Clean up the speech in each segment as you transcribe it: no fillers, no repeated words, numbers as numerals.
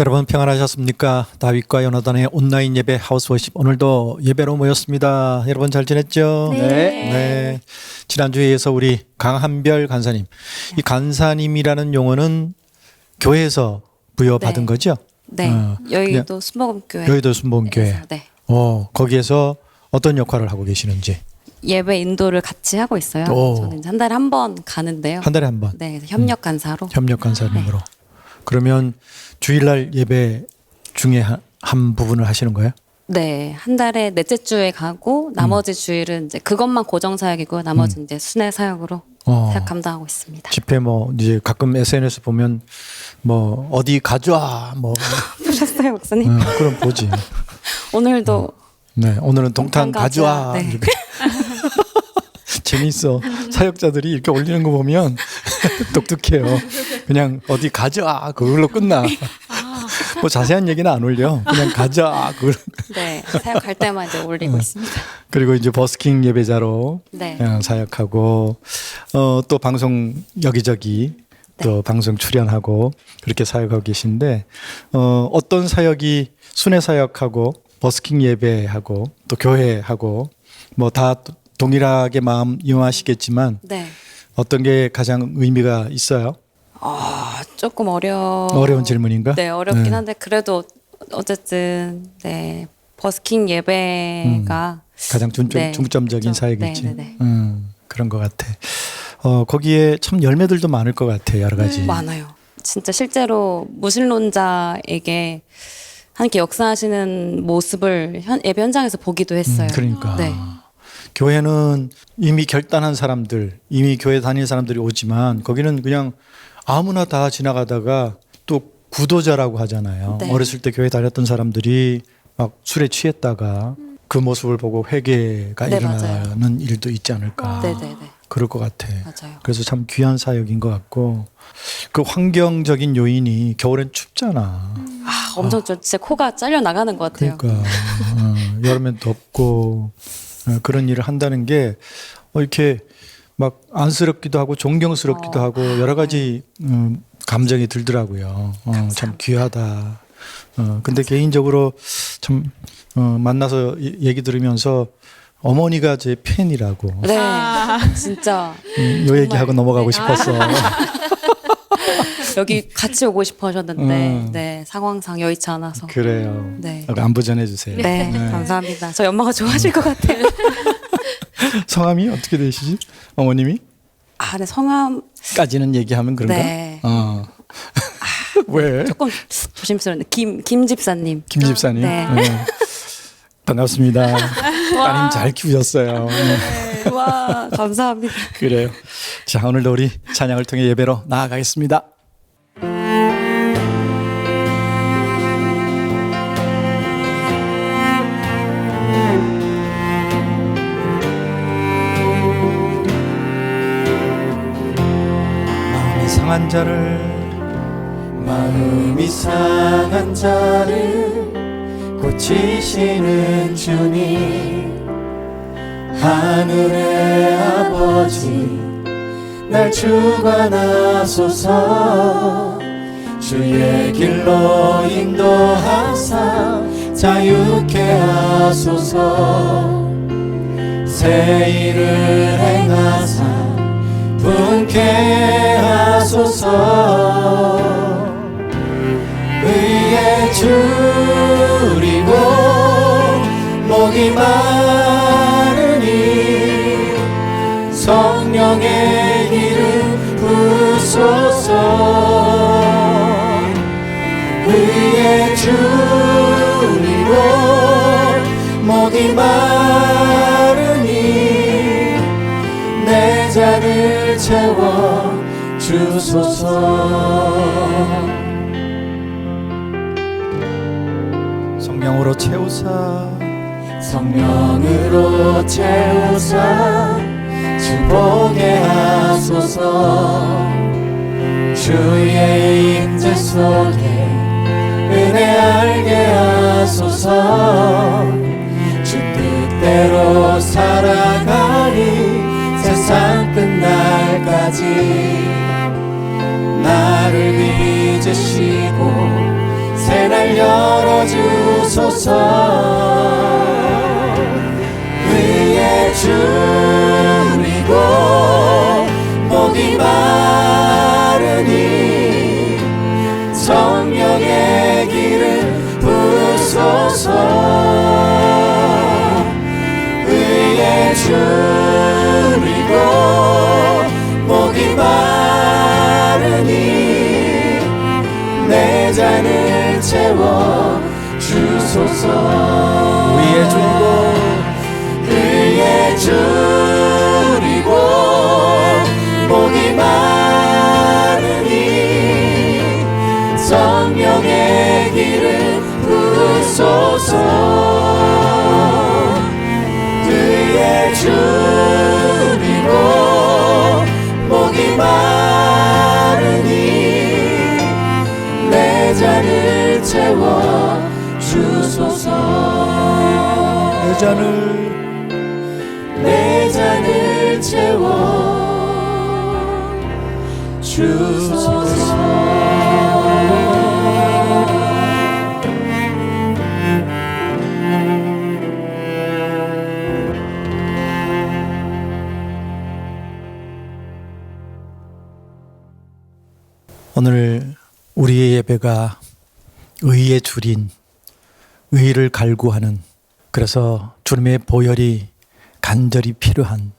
여러분 평안하셨습니까? 다윗과 요나단의 온라인 예배 하우스 워십 오늘도 예배로 모였습니다. 여러분 잘 지냈죠? 네. 네. 지난주에 이어서 우리 강한별 간사님. 이 간사님이라는 용어는 교회에서 부여받은 네. 거죠? 네, 여의도 순복음교회. 여의도 순복음교회. 네. 거기에서 어떤 역할을 하고 계시는지. 예배 인도를 같이 하고 있어요. 오. 저는 이제 한 달에 한 번 가는데요. 한 달에 한 번. 네, 그래서 협력 간사로. 협력 간사님으로. 그러면 주일날 예배 중에 한 부분을 하시는 거예요? 네, 한 달에 넷째 주에 가고 나머지 주일은 이제 그것만 고정 사역이고 나머지 이제 순회 사역으로 사역 감당하고 있습니다. 집회 이제 가끔 SNS 보면 어디 가져와 보셨어요, 목사님? 그럼 보지. 오늘도 네, 오늘은 동탄 가져와. 네. 이렇게. 재밌어. 사역자들이 이렇게 올리는 거 보면 똑똑해요. 그냥 어디 가져와 그걸로 끝나. 자세한 얘기는 안 올려. 그냥 가져와 그걸. 네, 사역 갈 때만 이제 올리고 있습니다. 그리고 이제 버스킹 예배자로 네. 사역하고 또 방송 여기저기 또 방송 출연하고 그렇게 사역하고 계신데 어떤 사역이 순회 사역하고 버스킹 예배하고 또 교회하고 다 동일하게 마음 이용하시겠지만 네. 어떤 게 가장 의미가 있어요? 조금 어려운 질문인가? 네, 어렵긴 네. 한데 그래도 어쨌든 네 버스킹 예배가 가장 네, 중점적인 그렇죠. 사역이지. 네, 네, 그런 것 같아. 거기에 참 열매들도 많을 것 같아. 여러 가지. 많아요. 진짜 실제로 무신론자에게 함께 역사하시는 모습을 예배 현장에서 보기도 했어요. 그러니까. 네. 교회는 이미 결단한 사람들, 이미 교회 다니는 사람들이 오지만 거기는 그냥 아무나 다 지나가다가 또 구도자라고 하잖아요. 네. 어렸을 때 교회 다녔던 사람들이 막 술에 취했다가 그 모습을 보고 회개가 네, 일어나는 맞아요. 일도 있지 않을까. 네네네. 그럴 것 같아. 맞아요. 그래서 참 귀한 사역인 것 같고 그 환경적인 요인이 겨울엔 춥잖아. 엄청 진짜 코가 잘려 나가는 것 같아요. 그러니까 여름엔 덥고 그런 일을 한다는 게 이렇게 막 안쓰럽기도 하고 존경스럽기도 하고 여러 가지 감정이 들더라고요. 참 귀하다. 근데 개인적으로 참 만나서 얘기 들으면서 어머니가 제 팬이라고. 네, 진짜 요 얘기하고 넘어가고 싶었어. 여기 같이 오고 싶어 하셨는데 네 상황상 여의치 않아서. 그래요. 네. 안부 전해주세요. 네, 감사합니다. 저희 엄마가 좋아하실 것 같아요. 성함이 어떻게 되시지? 어머님이? 네, 성함 까지는 얘기하면 그런가? 네. 왜? 조금 조심스러운데 김 집사님. 김 집사님. 네. 반갑습니다. 따님 잘 키우셨어요. 와, 감사합니다. 그래요. 자, 오늘도 우리 찬양을 통해 예배로 나아가겠습니다. 마음이 상한 자를 고치시는 주님, 하늘의 아버지 날 주관하소서. 주의 길로 인도하사 자유케 하소서. 새 일을 행하사 분케 하소서. 의에 줄이고 목이 마르니 성령의 기름 부소서. 의에 줄이고 목이 마르니 내 잔을 채워 주소서. 성령으로 채우사, 성령으로 채우사 주보게 하소서. 주의 임재 속에 은혜 알게 하소서. 주 뜻대로 살아가리 세상 끝날까지. 나를 빚으시고 새 열어주소서. 위에 줄이고 목이 마르니 성령의 기름 부으소서. 위에 줄이고 목이 마르니 내 잔을 채워 주소서. 위에 줄이고 목이 마르니 성령의 기름 부으소서. 위에 줄이고 목이 마르니 내 잔을 채워 주소서. 내 잔을 채워 주소서. 오늘 우리의 예배가 의에 줄인, 의를 갈구하는, 그래서 주님의 보혈이 간절히 필요한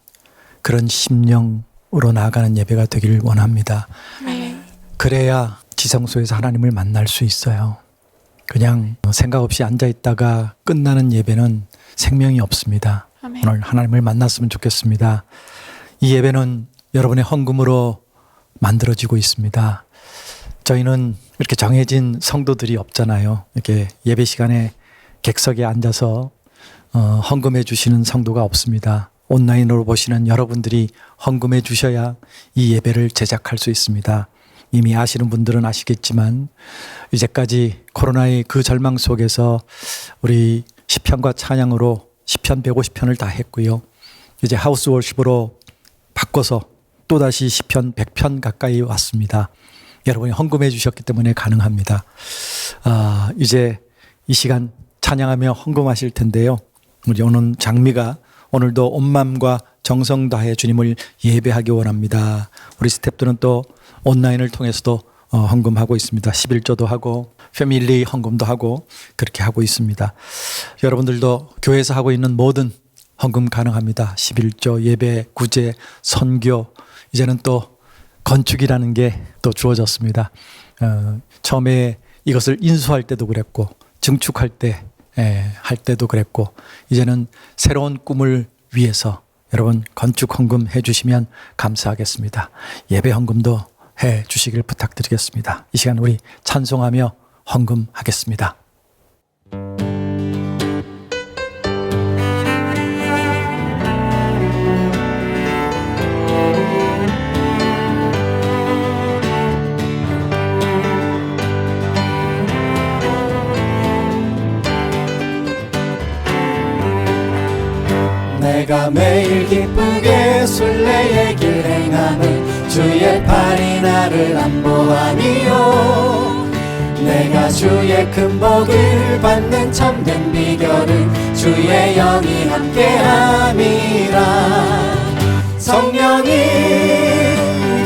그런 심령으로 나아가는 예배가 되기를 원합니다. 그래야 지성소에서 하나님을 만날 수 있어요. 그냥 생각 없이 앉아있다가 끝나는 예배는 생명이 없습니다. 아멘. 오늘 하나님을 만났으면 좋겠습니다. 이 예배는 여러분의 헌금으로 만들어지고 있습니다. 저희는 이렇게 정해진 성도들이 없잖아요. 이렇게 예배 시간에 객석에 앉아서 헌금해 주시는 성도가 없습니다. 온라인으로 보시는 여러분들이 헌금해 주셔야 이 예배를 제작할 수 있습니다. 이미 아시는 분들은 아시겠지만 이제까지 코로나의 그 절망 속에서 우리 시편과 찬양으로 시편 150편을 다 했고요. 이제 하우스 월십으로 바꿔서 또다시 시편 100편 가까이 왔습니다. 여러분이 헌금해 주셨기 때문에 가능합니다. 이제 이 시간 찬양하며 헌금하실 텐데요. 우리 오는 장미가 오늘도 온 마음과 정성 다해 주님을 예배하기 원합니다. 우리 스태프들은 또 온라인을 통해서도 헌금하고 있습니다. 11조도 하고 패밀리 헌금도 하고 그렇게 하고 있습니다. 여러분들도 교회에서 하고 있는 모든 헌금 가능합니다. 11조, 예배, 구제, 선교, 이제는 또 건축이라는 게 또 주어졌습니다. 처음에 이것을 인수할 때도 그랬고 증축할 때 할 때도 그랬고 이제는 새로운 꿈을 위해서 여러분 건축 헌금 해주시면 감사하겠습니다. 예배 헌금도 해주시길 부탁드리겠습니다. 이 시간 우리 찬송하며 헌금하겠습니다. 내가 매일 기쁘게 순례의 길 행함을 주의 팔이 나를 안보하니요. 내가 주의 큰 복을 받는 참된 비결은 주의 영이 함께함이라. 성령이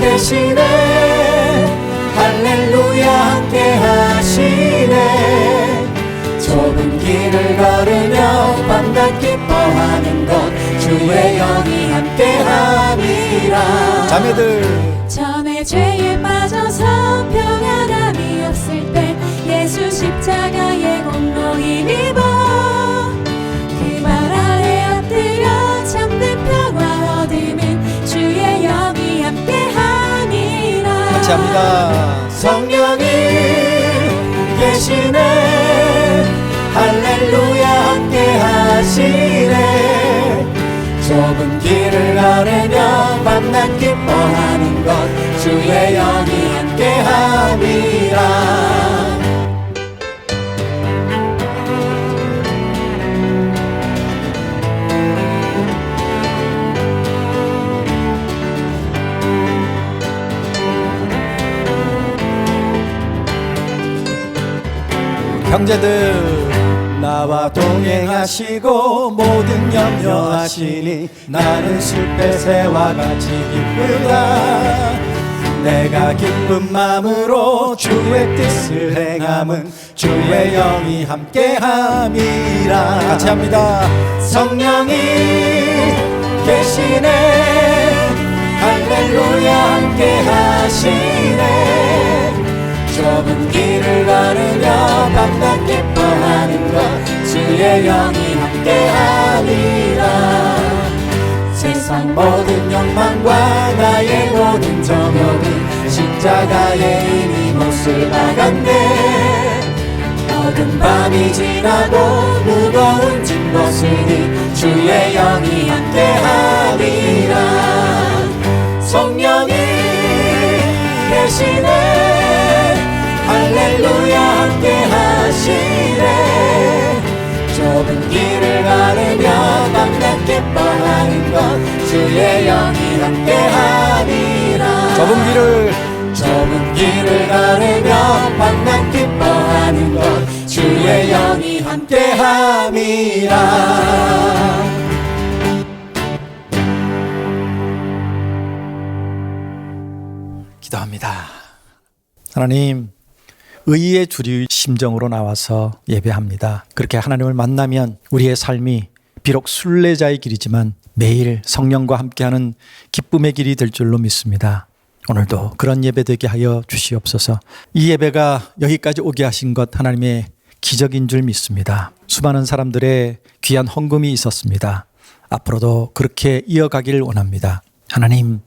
계시네 할렐루야 함께하시네. 좁은 길을 걸으며 밤낮 기뻐하는 것 주의 영이 함께함이라. 전에 죄에 빠져서 평안함이 없을 때 예수 십자가의 공로 힘입어 그 발 아래 엎드려 참된 평화 얻으면 주의 영이 함께함이라. 같이 합니다. 성령이 계시네 할렐루야 함께하시네. 좁은 길을 걸으며 밤낮 기뻐하는 것 주의 영이 함께함이라. 형제들 나와 동행하시고 모든 염려하시니 나는 숲에새와 같이 기쁘다. 내가 기쁜 마음으로 주의 뜻을 행함은 주의 영이 함께함이라. 같이 합니다. 성령이 계시네 할렐루야 함께하시네. 좁은 길을 걸으며 밤낮 기뻐하는 것 주의 영이 함께하리라. 세상 모든 욕망과 나의 모든 정욕은 십자가에 이미 못을 박았네. 어두운 밤이 지나고 무거운 짐 벗으니 주의 영이 함께하리라. 성령이 계시네 할렐루야 함께하시네. 좁은 길을 걸으며 밤낮 기뻐하는 것 주의 영이 함께하리라. 좁은 길을 걸으며 밤낮 기뻐하는 것 주의 영이 함께함이라. 기도합니다. 하나님, 의의 주리 심정으로 나와서 예배합니다. 그렇게 하나님을 만나면 우리의 삶이 비록 순례자의 길이지만 매일 성령과 함께하는 기쁨의 길이 될 줄로 믿습니다. 오늘도 그런 예배 되게 하여 주시옵소서. 이 예배가 여기까지 오게 하신 것 하나님의 기적인 줄 믿습니다. 수많은 사람들의 귀한 헌금이 있었습니다. 앞으로도 그렇게 이어가길 원합니다. 하나님,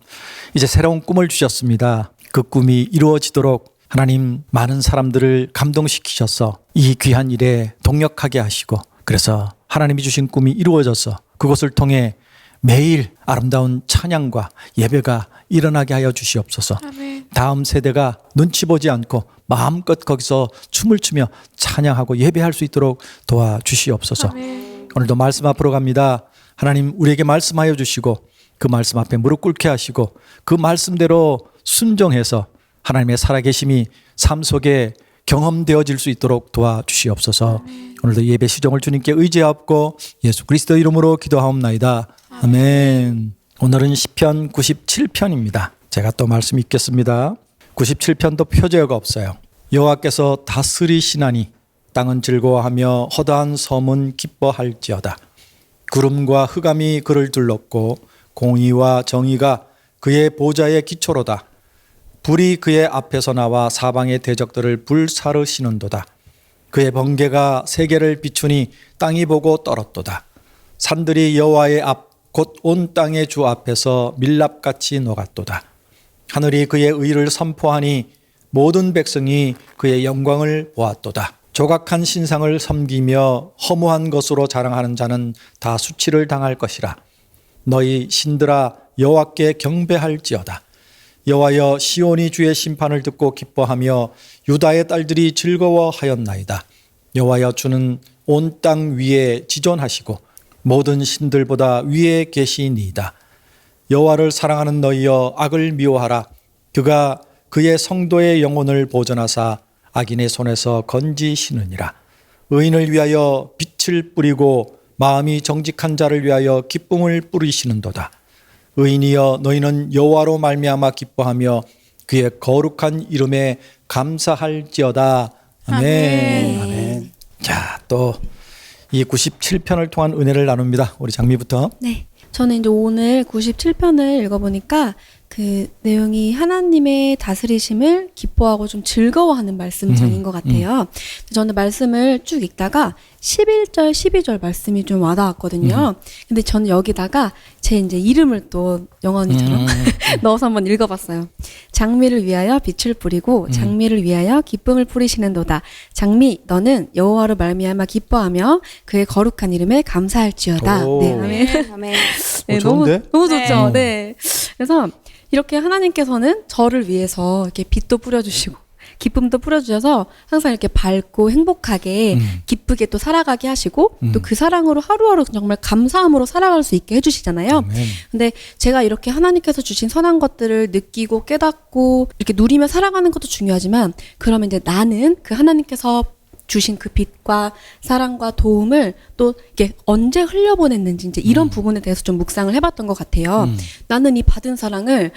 이제 새로운 꿈을 주셨습니다. 그 꿈이 이루어지도록 하나님 많은 사람들을 감동시키셔서 이 귀한 일에 동력하게 하시고, 그래서 하나님이 주신 꿈이 이루어져서 그것을 통해 매일 아름다운 찬양과 예배가 일어나게 하여 주시옵소서. 아멘. 다음 세대가 눈치 보지 않고 마음껏 거기서 춤을 추며 찬양하고 예배할 수 있도록 도와주시옵소서. 아멘. 오늘도 말씀 앞으로 갑니다. 하나님, 우리에게 말씀하여 주시고 그 말씀 앞에 무릎 꿇게 하시고 그 말씀대로 순종해서 하나님의 살아계심이 삶 속에 경험되어질 수 있도록 도와주시옵소서. 오늘도 예배 시종을 주님께 의지하옵고 예수 그리스도 이름으로 기도하옵나이다. 아멘. 오늘은 시편 97편입니다. 제가 또 말씀 읽겠습니다. 97편도 표제어가 없어요. 여호와께서 다스리시나니 땅은 즐거워하며 허다한 섬은 기뻐할지어다. 구름과 흑암이 그를 둘렀고 공의와 정의가 그의 보좌의 기초로다. 불이 그의 앞에서 나와 사방의 대적들을 불사르시는도다. 그의 번개가 세계를 비추니 땅이 보고 떨었도다. 산들이 여호와의 앞 곧 온 땅의 주 앞에서 밀랍같이 녹았도다. 하늘이 그의 의를 선포하니 모든 백성이 그의 영광을 보았도다. 조각한 신상을 섬기며 허무한 것으로 자랑하는 자는 다 수치를 당할 것이라. 너희 신들아 여호와께 경배할지어다. 여호와여, 시온이 주의 심판을 듣고 기뻐하며 유다의 딸들이 즐거워하였나이다. 여호와여, 주는 온 땅 위에 지존하시고 모든 신들보다 위에 계시니이다. 여호와를 사랑하는 너희여, 악을 미워하라. 그가 그의 성도의 영혼을 보존하사 악인의 손에서 건지시느니라. 의인을 위하여 빛을 뿌리고 마음이 정직한 자를 위하여 기쁨을 뿌리시는도다. 의인이여, 너희는 여호와로 말미암아 기뻐하며 그의 거룩한 이름에 감사할지어다. 아멘. 아멘. 자, 또 이 97편을 통한 은혜를 나눕니다. 우리 장미부터. 네. 저는 이제 오늘 97편을 읽어보니까 그 내용이 하나님의 다스리심을 기뻐하고 좀 즐거워하는 말씀장인 것 같아요. 저는 말씀을 쭉 읽다가 11절, 12절 말씀이 좀 와닿았거든요. 근데 저는 여기다가 제 이제 이름을 또 영원히처럼 넣어서 한번 읽어봤어요. 장미를 위하여 빛을 뿌리고 장미를 위하여 기쁨을 뿌리시는도다. 장미, 너는 여호와로 말미암아 기뻐하며 그의 거룩한 이름에 감사할지어다. 오. 네, 아멘. 아멘. 네, 좋은데? 너무 좋죠. 네. 그래서 이렇게 하나님께서는 저를 위해서 이렇게 빛도 뿌려주시고 기쁨도 뿌려주셔서 항상 이렇게 밝고 행복하게 기쁘게 또 살아가게 하시고 또 그 사랑으로 하루하루 정말 감사함으로 살아갈 수 있게 해주시잖아요. 아멘. 근데 제가 이렇게 하나님께서 주신 선한 것들을 느끼고 깨닫고 이렇게 누리며 살아가는 것도 중요하지만, 그러면 이제 나는 그 하나님께서 주신 그 빛과 사랑과 도움을 또 이게 언제 흘려보냈는지 이제 이런 부분에 대해서 좀 묵상을 해봤던 것 같아요. 나는 이 받은 사랑을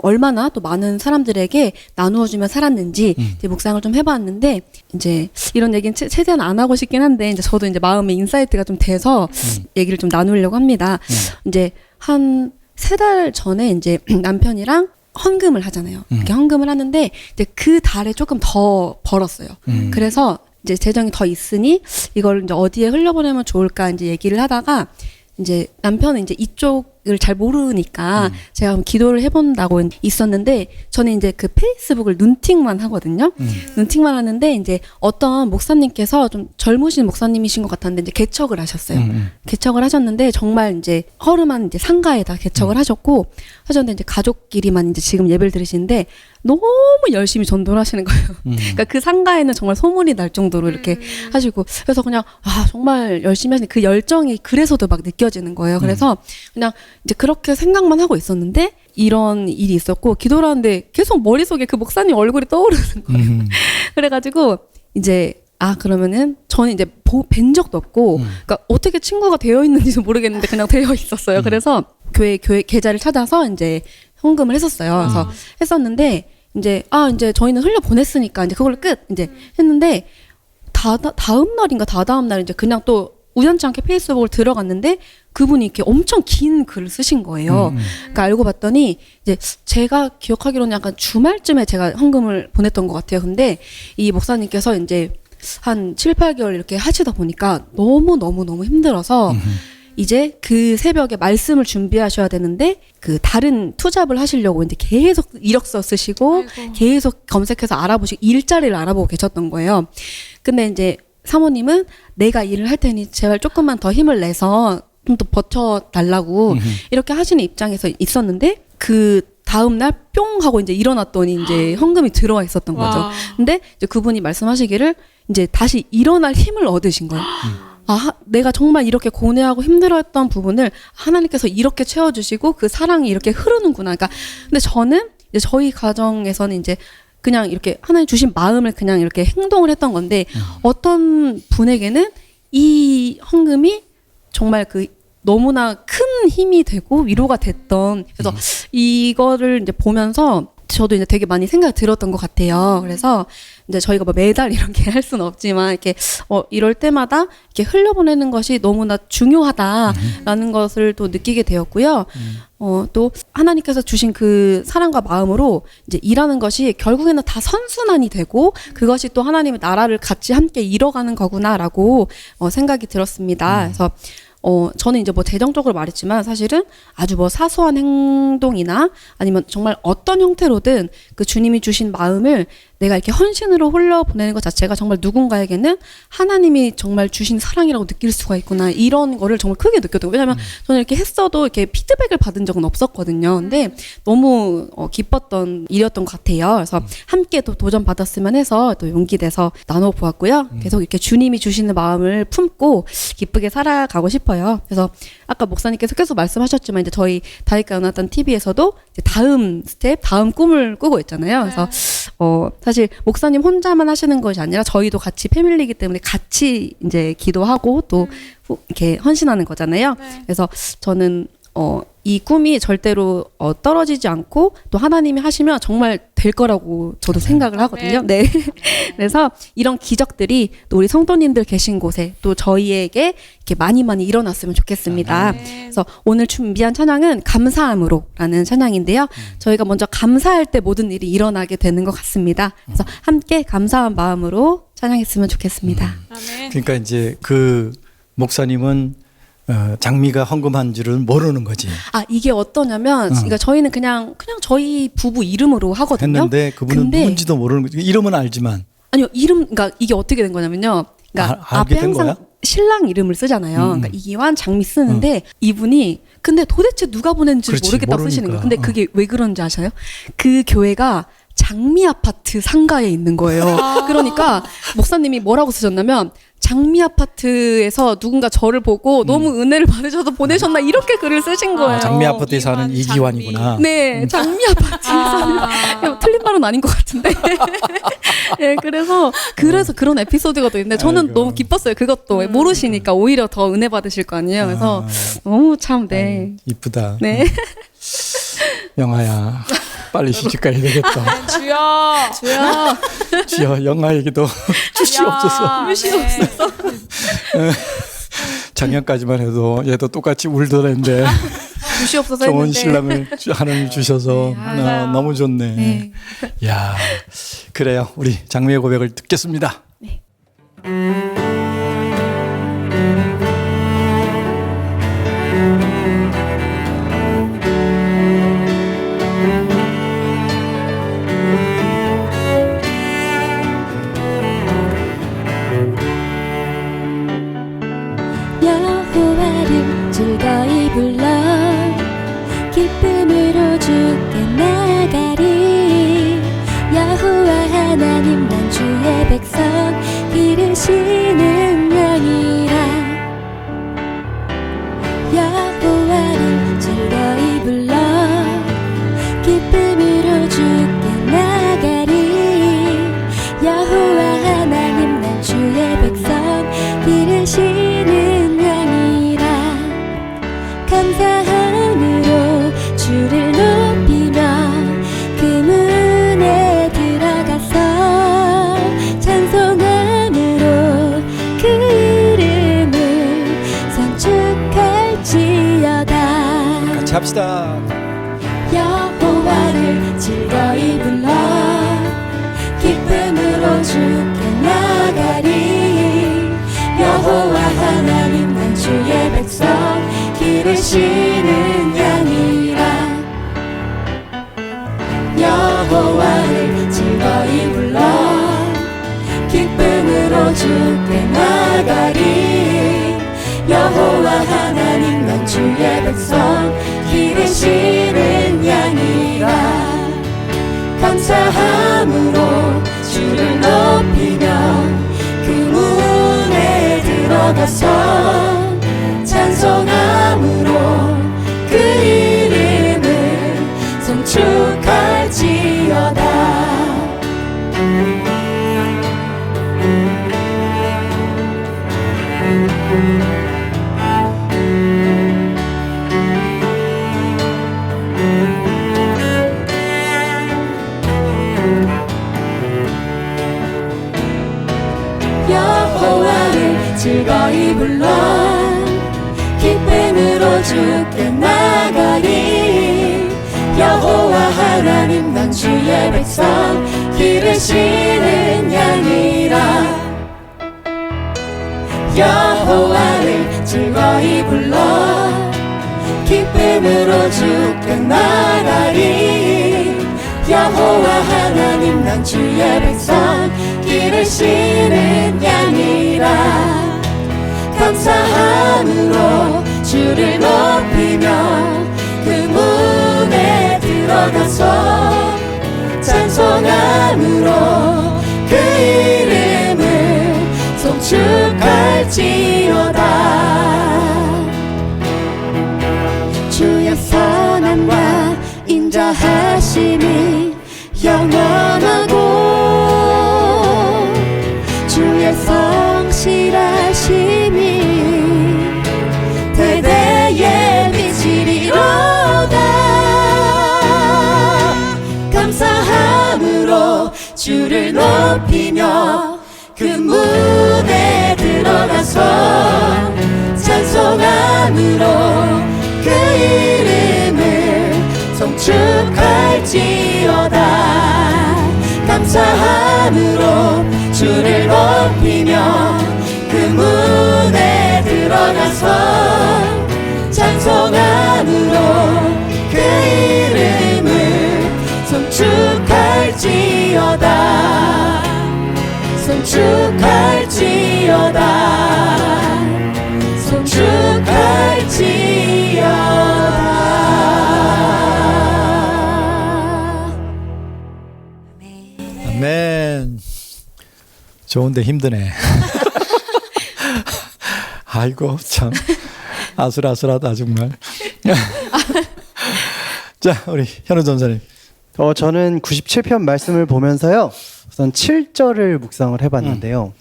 얼마나 또 많은 사람들에게 나누어주며 살았는지 이제 묵상을 좀 해봤는데 이제 이런 얘기는 최대한 안 하고 싶긴 한데 이제 저도 이제 마음의 인사이트가 좀 돼서 얘기를 좀 나누려고 합니다. 이제 한 3달 전에 이제 남편이랑 헌금을 하잖아요. 이렇게 헌금을 하는데 이제 그 달에 조금 더 벌었어요. 그래서 이제 재정이 더 있으니 이걸 이제 어디에 흘려보내면 좋을까 이제 얘기를 하다가 이제 남편은 이제 이쪽을 잘 모르니까 제가 한번 기도를 해본다고 있었는데 저는 이제 그 페이스북을 눈팅만 하거든요. 눈팅만 하는데 이제 어떤 목사님께서 좀 젊으신 목사님이신 것 같았는데 이제 개척을 하셨어요. 개척을 하셨는데 정말 이제 허름한 이제 상가에다 개척을 하셨는데 이제 가족끼리만 이제 지금 예배를 드리시는데 너무 열심히 전도를 하시는 거예요. 그러니까 그 상가에는 정말 소문이 날 정도로 이렇게 하시고 그래서 그냥 정말 열심히 하시는 그 열정이 그래서도 막 느껴지는 거예요. 그래서 그냥 이제 그렇게 생각만 하고 있었는데 이런 일이 있었고 기도를 하는데 계속 머릿속에 그 목사님 얼굴이 떠오르는 거예요. 그래가지고 이제 그러면은 저는 이제 뵌 적도 없고 그러니까 어떻게 친구가 되어 있는지도 모르겠는데 그냥 되어 있었어요. 그래서 교회 계좌를 찾아서 이제 헌금을 했었어요. 그래서 했었는데 이제 저희는 흘려 보냈으니까 이제 그걸로 끝 이제 했는데 다음 날인가 다다음 날 이제 그냥 또 우연치 않게 페이스북을 들어갔는데 그분이 이렇게 엄청 긴 글을 쓰신 거예요. 그러니까 알고 봤더니 이제 제가 기억하기로는 약간 주말쯤에 제가 헌금을 보냈던 것 같아요. 근데 이 목사님께서 이제 한 7, 8개월 이렇게 하시다 보니까 너무 힘들어서 이제 그 새벽에 말씀을 준비하셔야 되는데 그 다른 투잡을 하시려고 이제 계속 이력서 쓰시고 계속 검색해서 알아보시고 일자리를 알아보고 계셨던 거예요. 근데 이제 사모님은 내가 일을 할 테니 제발 조금만 더 힘을 내서 좀 더 버텨달라고 이렇게 하시는 입장에서 있었는데 그 다음날 뿅 하고 이제 일어났더니 이제 헌금이 들어와 있었던 거죠. 근데 이제 그분이 말씀하시기를 이제 다시 일어날 힘을 얻으신 거예요. 내가 정말 이렇게 고뇌하고 힘들어했던 부분을 하나님께서 이렇게 채워주시고 그 사랑이 이렇게 흐르는구나. 그러니까 근데 저는 이제 저희 가정에서는 이제 그냥 이렇게 하나님 주신 마음을 그냥 이렇게 행동을 했던 건데 어떤 분에게는 이 헌금이 정말 그 너무나 큰 힘이 되고 위로가 됐던 그래서 이거를 이제 보면서 저도 이제 되게 많이 생각이 들었던 것 같아요. 그래서 이제 저희가 뭐 매달 이렇게 할 수는 없지만 이렇게 이럴 때마다 이렇게 흘려보내는 것이 너무나 중요하다라는 것을 또 느끼게 되었고요. 또 하나님께서 주신 그 사랑과 마음으로 이제 일하는 것이 결국에는 다 선순환이 되고 그것이 또 하나님의 나라를 같이 함께 이뤄가는 거구나라고 생각이 들었습니다. 그래서 저는 이제 뭐 재정적으로 말했지만 사실은 아주 뭐 사소한 행동이나 아니면 정말 어떤 형태로든 그 주님이 주신 마음을 내가 이렇게 헌신으로 흘려보내는 것 자체가 정말 누군가에게는 하나님이 정말 주신 사랑이라고 느낄 수가 있구나 이런 거를 정말 크게 느꼈던 거예요. 왜냐하면 저는 이렇게 했어도 이렇게 피드백을 받은 적은 없었거든요. 근데 너무 기뻤던 일이었던 것 같아요. 그래서 함께 또 도전받았으면 해서 또 용기 내서 나눠보았고요. 계속 이렇게 주님이 주시는 마음을 품고 기쁘게 살아가고 싶어요. 그래서 아까 목사님께서 계속 말씀하셨지만 이제 저희 다윗과 연합단 TV에서도 이제 다음 스텝, 다음 꿈을 꾸고 있잖아요. 그래서 사실 목사님 혼자만 하시는 것이 아니라 저희도 같이 패밀리이기 때문에 같이 이제 기도하고 또 이렇게 헌신하는 거잖아요. 그래서 저는 이 꿈이 절대로 떨어지지 않고 또 하나님이 하시면 정말 될 거라고 저도 생각을 하거든요. 네. 그래서 이런 기적들이 또 우리 성도님들 계신 곳에 또 저희에게 이렇게 많이 일어났으면 좋겠습니다. 그래서 오늘 준비한 찬양은 감사함으로라는 찬양인데요. 저희가 먼저 감사할 때 모든 일이 일어나게 되는 것 같습니다. 그래서 함께 감사한 마음으로 찬양했으면 좋겠습니다. 그러니까 이제 그 목사님은 장미가 헌금한 줄은 모르는 거지. 이게 어떠냐면, 그러니까 저희는 그냥 저희 부부 이름으로 하거든요. 했는데 그분은 누군지도 모르는 거지. 이름은 알지만. 아니요, 그러니까 이게 어떻게 된 거냐면요. 그러니까 알게 앞에 된 항상 거야? 신랑 이름을 쓰잖아요. 그러니까 이기환, 장미 쓰는데 이분이 근데 도대체 누가 보낸지 그렇지, 모르겠다고 쓰시는 거예요. 모르니까. 근데 그게 왜 그런지 아세요? 그 교회가 장미 아파트 상가에 있는 거예요. 그러니까 목사님이 뭐라고 쓰셨냐면 장미 아파트에서 누군가 저를 보고 너무 은혜를 받으셔서 보내셨나 이렇게 글을 쓰신 거예요. 장미 아파트에 사는 이기환이구나. 네, 장미 아파트에서 틀린 말은 아닌 것 같은데. 네, 그래서 그런 에피소드가 또 있는데 저는 아이고. 너무 기뻤어요. 그것도 모르시니까 오히려 더 은혜 받으실 거 아니에요. 그래서 너무 참 네. 이쁘다. 네. 영아야, 빨리 시집 가야 되겠다. 주여. 지어 영아에게도 주시옵소서. 주시옵소서. 작년까지만 해도 얘도 똑같이 울더랬는데 주시옵소서 좋은 했는데. 신랑을 하나님 주셔서 너무 좋네. 네. 야, 그래요. 우리 장미의 고백을 듣겠습니다. 여호와를 즐거이 불러 기쁨으로 주께 나가리. 여호와 하나님 난 주의 백성 기르시는 양이라. 여호와를 즐거이 불러 기쁨으로 주께 나가리. 여호와 하나님 난 주의 백성 기르시는 양이라. 감사함으로 주를 높이며 그 문에 들어가서 찬송함으로 그 이름을 선축할지어다. 같이 합시다. 여호와를 즐거이 불러 기쁨으로 주께 나가리. 여호와 하나님 난 주의 백성 기르시는 양이라. 여호와를 즐거이 불러 기쁨으로 주께 나가리. 여호와 하나님 난 주의 백성 기르시는 양이라. 감사함으로 주를 높이며 그 문에 들어가서 찬송함으로 그 이름을 송축할지어다. 여호와를 즐거이 불러 기쁨으로 주께 나가리. 여호와 하나님 난 주의 백성 기르시는 양이라. 여호와를 즐거이 불러 기쁨으로 주께 나가리. 여호와 하나님 난 주의 백성 기르시는 양이라. 감사함으로 주를 높이며 그 문에 들어가서 찬송함으로 그 이름을 송축할지어다. 주의 선함과 인자하심이 영원하고 주의 성실하심이 대대에 미치리로다. 감사함으로 주를 높이며 그 문에 들어가서 찬송함으로 그 이름을 송축할지어다. 감사함으로 주를 높이며 그 문에 들어가서 찬송함으로 그 이름을 송축할지어다. 송축할지어다. 송축할지어다. 아멘. 좋은데 힘드네. 아이고 참 아슬아슬하다 정말. 자 우리 현우 전사님. 저는 97편 말씀을 보면서요. 우선 7절을 묵상을 해봤는데요.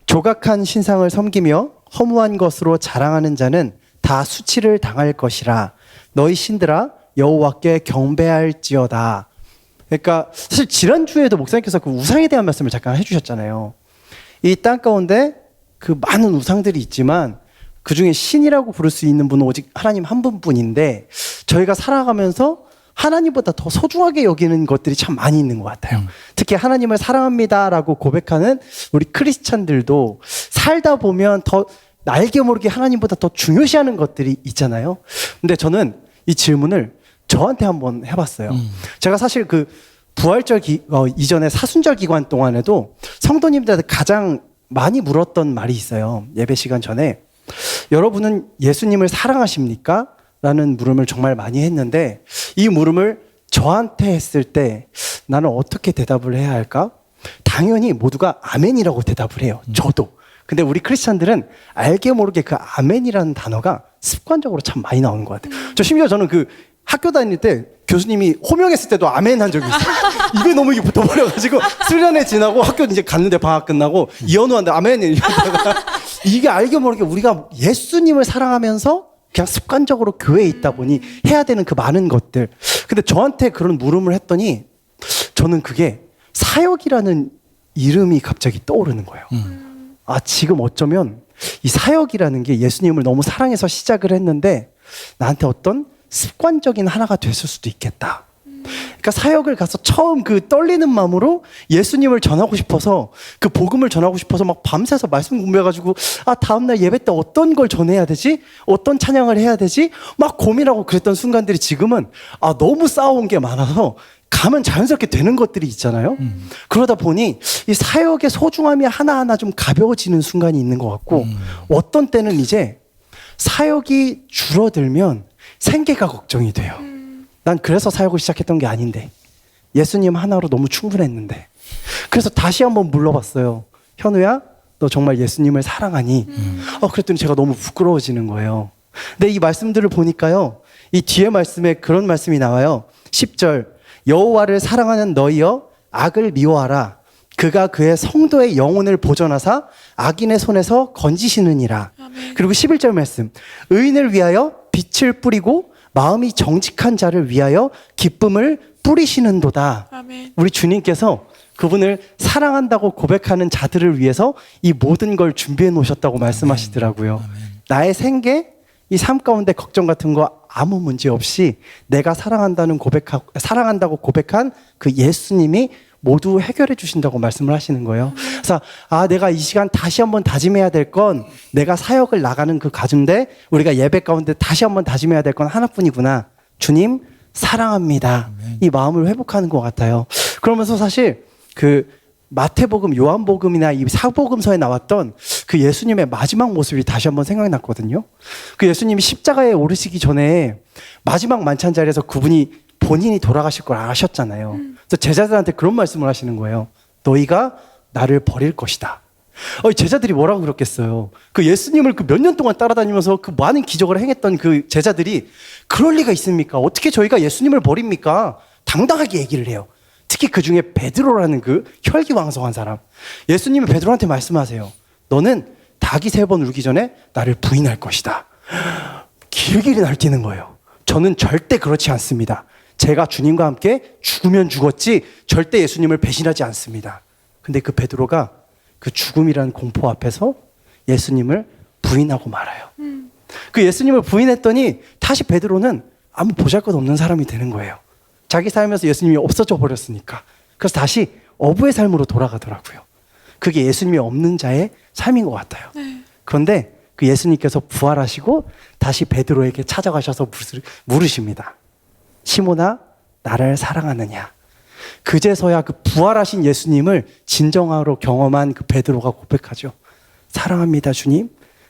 조각한 신상을 섬기며 허무한 것으로 자랑하는 자는 다 수치를 당할 것이라. 너희 신들아 여호와께 경배할지어다. 그러니까 사실 지난주에도 목사님께서 그 우상에 대한 말씀을 잠깐 해주셨잖아요. 이 땅 가운데 그 많은 우상들이 있지만 그 중에 신이라고 부를 수 있는 분은 오직 하나님 한 분뿐인데 저희가 살아가면서 하나님보다 더 소중하게 여기는 것들이 참 많이 있는 것 같아요. 특히 하나님을 사랑합니다라고 고백하는 우리 크리스찬들도 살다 보면 더 알게 모르게 하나님보다 더 중요시하는 것들이 있잖아요. 근데 저는 이 질문을 저한테 한번 해봤어요. 제가 사실 그 부활절 이전에 사순절 기간 동안에도 성도님들한테 가장 많이 물었던 말이 있어요. 예배 시간 전에 여러분은 예수님을 사랑하십니까? 라는 물음을 정말 많이 했는데 이 물음을 저한테 했을 때 나는 어떻게 대답을 해야 할까? 당연히 모두가 아멘이라고 대답을 해요. 저도. 근데 우리 크리스찬들은 알게 모르게 그 아멘이라는 단어가 습관적으로 참 많이 나오는 것 같아요. 저 심지어 저는 그 학교 다닐 때 교수님이 호명했을 때도 아멘 한 적이 있어요. 입에 너무 이게 붙어버려가지고 수련회 지나고 학교 이제 갔는데 방학 끝나고 이현우한테 아멘 이러다가 이게 알게 모르게 우리가 예수님을 사랑하면서 그냥 습관적으로 교회에 있다 보니 해야 되는 그 많은 것들. 근데 저한테 그런 물음을 했더니 저는 그게 사역이라는 이름이 갑자기 떠오르는 거예요. 아, 지금 어쩌면 이 사역이라는 게 예수님을 너무 사랑해서 시작을 했는데 나한테 어떤 습관적인 하나가 됐을 수도 있겠다. 그러니까 사역을 가서 처음 그 떨리는 마음으로 예수님을 전하고 싶어서 그 복음을 전하고 싶어서 막 밤새서 말씀 공부해가지고 아 다음날 예배 때 어떤 걸 전해야 되지? 어떤 찬양을 해야 되지? 막 고민하고 그랬던 순간들이 지금은 아 너무 쌓아온 게 많아서 가면 자연스럽게 되는 것들이 있잖아요. 그러다 보니 이 사역의 소중함이 하나하나 좀 가벼워지는 순간이 있는 것 같고 어떤 때는 이제 사역이 줄어들면 생계가 걱정이 돼요. 난 그래서 사역을 시작했던 게 아닌데 예수님 하나로 너무 충분했는데 그래서 다시 한번 물어봤어요. 현우야 너 정말 예수님을 사랑하니? 그랬더니 제가 너무 부끄러워지는 거예요. 근데 이 말씀들을 보니까요 이 뒤에 말씀에 그런 말씀이 나와요. 10절 여호와를 사랑하는 너희여 악을 미워하라. 그가 그의 성도의 영혼을 보존하사 악인의 손에서 건지시느니라. 그리고 11절 말씀 의인을 위하여 빛을 뿌리고 마음이 정직한 자를 위하여 기쁨을 뿌리시는도다. 아멘. 우리 주님께서 그분을 사랑한다고 고백하는 자들을 위해서 이 모든 걸 준비해 놓으셨다고 말씀하시더라고요. 나의 생계, 이 삶 가운데 걱정 같은 거 아무 문제 없이 내가 사랑한다고 고백한 그 예수님이 모두 해결해 주신다고 말씀을 하시는 거예요. 그래서 내가 이 시간 다시 한번 다짐해야 될 건 내가 사역을 나가는 그 가운데 우리가 예배 가운데 다시 한번 다짐해야 될 건 하나뿐이구나. 주님 사랑합니다. 이 마음을 회복하는 것 같아요. 그러면서 사실 그 마태복음, 요한복음이나 이 사복음서에 나왔던 그 예수님의 마지막 모습이 다시 한번 생각났거든요. 그 예수님이 십자가에 오르시기 전에 마지막 만찬 자리에서 그분이 본인이 돌아가실 걸 아셨잖아요. 그래서 제자들한테 그런 말씀을 하시는 거예요. 너희가 나를 버릴 것이다. 제자들이 뭐라고 그랬겠어요. 그 예수님을 그 몇 년 동안 따라다니면서 그 많은 기적을 행했던 그 제자들이 그럴 리가 있습니까? 어떻게 저희가 예수님을 버립니까? 당당하게 얘기를 해요. 특히 그 중에 베드로라는 그 혈기왕성한 사람. 예수님이 베드로한테 말씀하세요. 너는 닭이 3번 울기 전에 나를 부인할 것이다. 길길이 날뛰는 거예요. 저는 절대 그렇지 않습니다. 제가 주님과 함께 죽으면 죽었지 절대 예수님을 배신하지 않습니다. 근데 그 베드로가 그 죽음이라는 공포 앞에서 예수님을 부인하고 말아요. 그 예수님을 부인했더니 다시 베드로는 아무 보잘것없는 사람이 되는 거예요. 자기 삶에서 예수님이 없어져 버렸으니까. 그래서 다시 어부의 삶으로 돌아가더라고요. 그게 예수님이 없는 자의 삶인 것 같아요. 그런데 그 예수님께서 부활하시고 다시 베드로에게 찾아가셔서 물으십니다. 시몬아, 나를 사랑하느냐? 그제서야 그 부활하신 예수님을 진정으로 경험한 그 베드로가 고백하죠. 사랑합니다, 주님.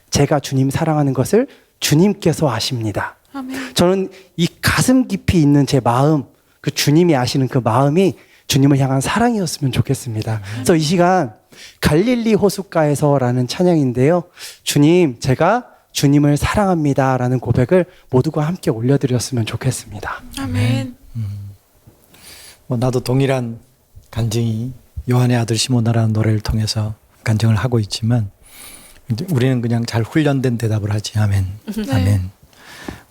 제가 주님 사랑하는 것을 주님께서 아십니다. 아멘. 저는 이 가슴 깊이 있는 제 마음, 그 주님이 아시는 그 마음이 주님을 향한 사랑이었으면 좋겠습니다. 그래서 이 시간 갈릴리 호숫가에서라는 찬양인데요. 주님, 제가 주님을 사랑합니다라는 고백을 모두가 함께 올려드렸으면 좋겠습니다. 아멘. 뭐 나도 동일한 간증이 요한의 아들 시모나라는 노래를 통해서 간증을 하고 있지만 이제 우리는 그냥 잘 훈련된 대답을 하지. 아멘. 아멘.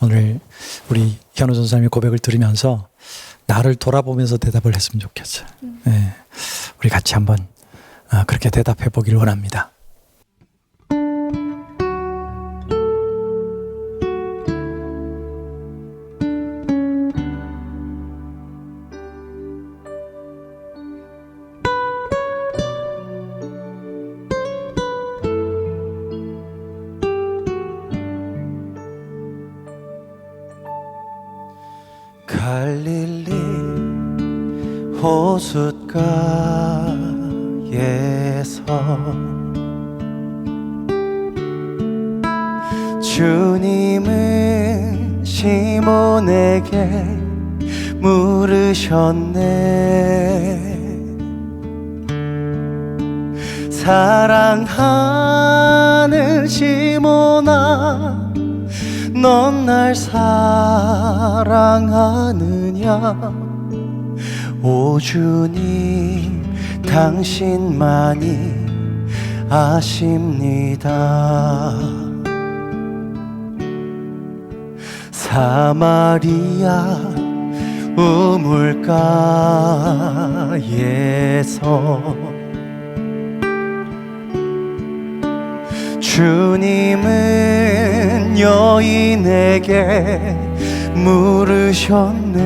오늘 우리 현우 전사님의 고백을 들으면서 나를 돌아보면서 대답을 했으면 좋겠어요. 네. 우리 같이 한번 그렇게 대답해 보기를 원합니다. 갈릴리 호숫가에서 주님은 시몬에게 물으셨네. 사랑하는 시몬아, 넌 날 사랑하느냐? 오 주님, 당신만이 아십니다. 사마리아 우물가에서 주님은 여인에게 물으셨네.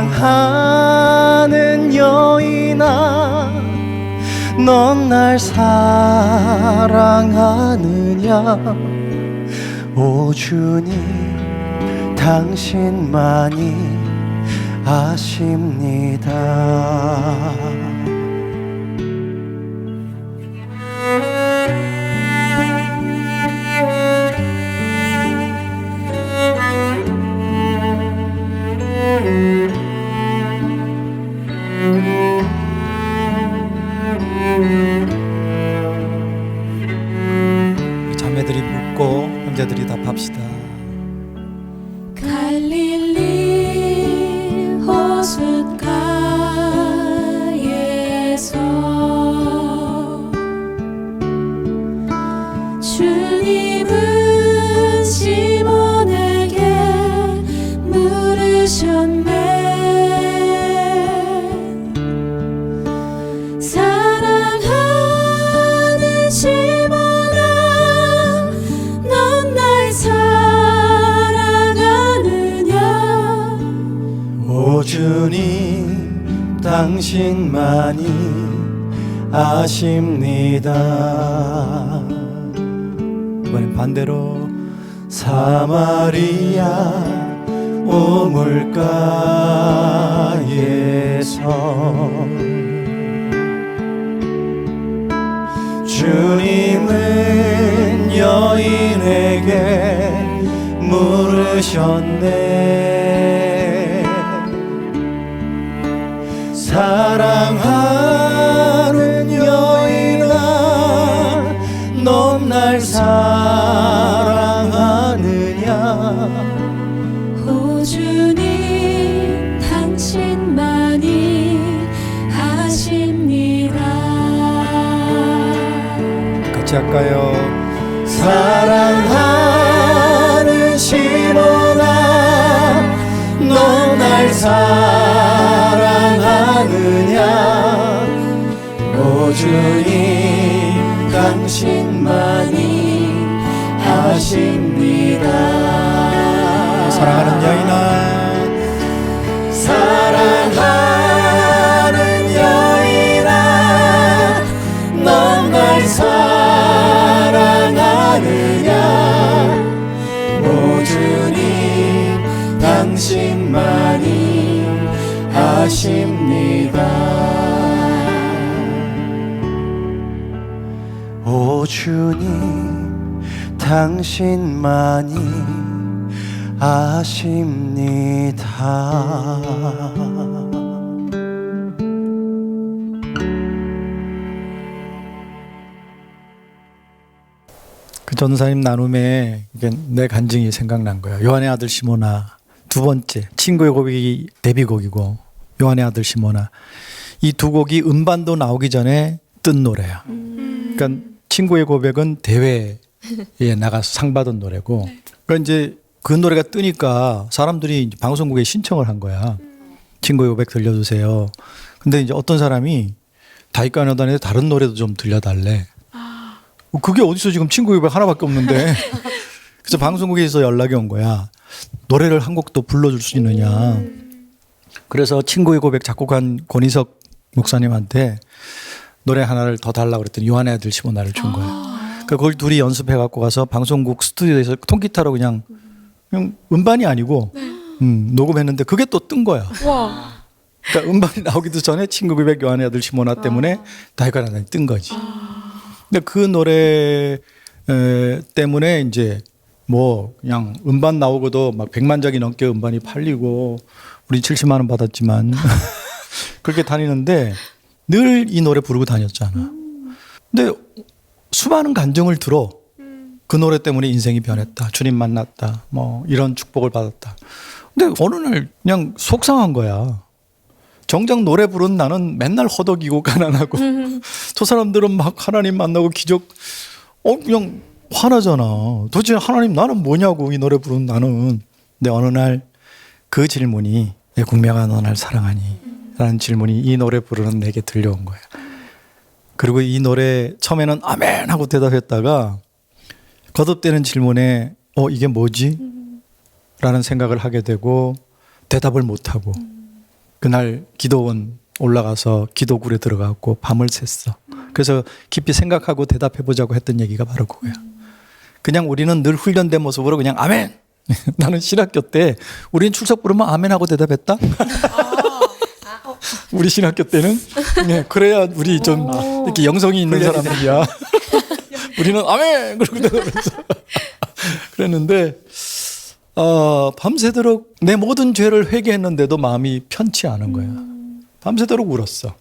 사랑하는 여인아, 넌 날 사랑하느냐? 오 주님, 당신만이 아십니다. 자매들이 묻고 형제들이 답합시다. 갈릴리 호숫가에서 주님은 시몬에게 물으셨네. 사랑하는 시몬아, 넌 날 사랑하느냐? 오 주님, 당신만이 아십니다. 이번엔 반대로 사마리아 우물가에서 주님은 여인에게 물으셨네. 사랑하는 여인아, 넌 날 사랑하느냐? 오 주님, 당신만이 아십니다. 같이 할까요? 사랑하는 시몬아, 넌 날 사랑하느냐? 오 주님, 당신만이 아십니다. 사랑하는 여인아, 사랑하는 여인아, 넌 날 사랑하느냐? 오 주님, 당신만이 아십니다. 오 주님, 당신만이 아십니다. 그 전사님 나눔에 이게 내 간증이 생각난 거야. 요한의 아들 시모나 두 번째 친구의 고백이 데뷔곡이고 요한의 아들 시모나 이 두 곡이 음반도 나오기 전에 뜬 노래야. 그러니까 친구의 고백은 대회에 나가서 상 받은 노래고 그러니까 이제 그 노래가 뜨니까 사람들이 이제 방송국에 신청을 한 거야. 친구의 고백 들려주세요. 근데 이제 어떤 사람이 다이카노단에 다른 노래도 좀 들려달래. 그게 어디서 지금 친구의 고백 하나밖에 없는데. 그래서 방송국에서 연락이 온 거야. 노래를 한 곡도 불러줄 수 있느냐. 그래서 친구의 고백 작곡한 권희석 목사님한테 노래 하나를 더 달라고 그랬더니 요한의 아들 시모나를 준 거야. 그러니까 그걸 둘이 연습해 갖고 가서 방송국 스튜디오에서 통기타로 그냥 음반이 아니고 녹음했는데 그게 또 뜬 거야. 와. 그러니까 음반이 나오기도 전에 친구 고백 요한의 아들 시모나 때문에 다이카노단이 뜬 거지. 근데 그 노래 때문에 이제 뭐 그냥 음반 나오고도 막 100만 장이 넘게 음반이 팔리고 우리 70만 원 받았지만 그렇게 다니는데 늘 이 노래 부르고 다녔잖아. 근데 수많은 간증을 들어. 그 노래 때문에 인생이 변했다. 주님 만났다. 뭐 이런 축복을 받았다. 근데 어느 날 그냥 속상한 거야. 정작 노래 부른 나는 맨날 허덕이고 가난하고 저 사람들은 막 하나님 만나고 기적 그냥 화나잖아. 도대체 하나님 나는 뭐냐고 이 노래 부른 나는. 근데 어느 날 그 질문이 내 국명아 너 날 사랑하니 라는 질문이 이 노래 부르는 내게 들려온 거야. 그리고 이 노래 처음에는 아멘 하고 대답했다가 거듭되는 질문에 이게 뭐지? 라는 생각을 하게 되고 대답을 못하고 그날 기도원 올라가서 기도굴에 들어가고 밤을 샜어. 그래서 깊이 생각하고 대답해보자고 했던 얘기가 바로 그거야. 그냥 우리는 늘 훈련된 모습으로 그냥 아멘! 나는 신학교 때 우리는 출석 부르면 아멘 하고 대답했다? 우리 신학교 때는 네, 그래야 우리 좀 이렇게 영성이 있는 사람들이야. 우리는 아멘! 그러고 대답했어. 그랬는데 밤새도록 내 모든 죄를 회개했는데도 마음이 편치 않은 거야. 밤새도록 울었어.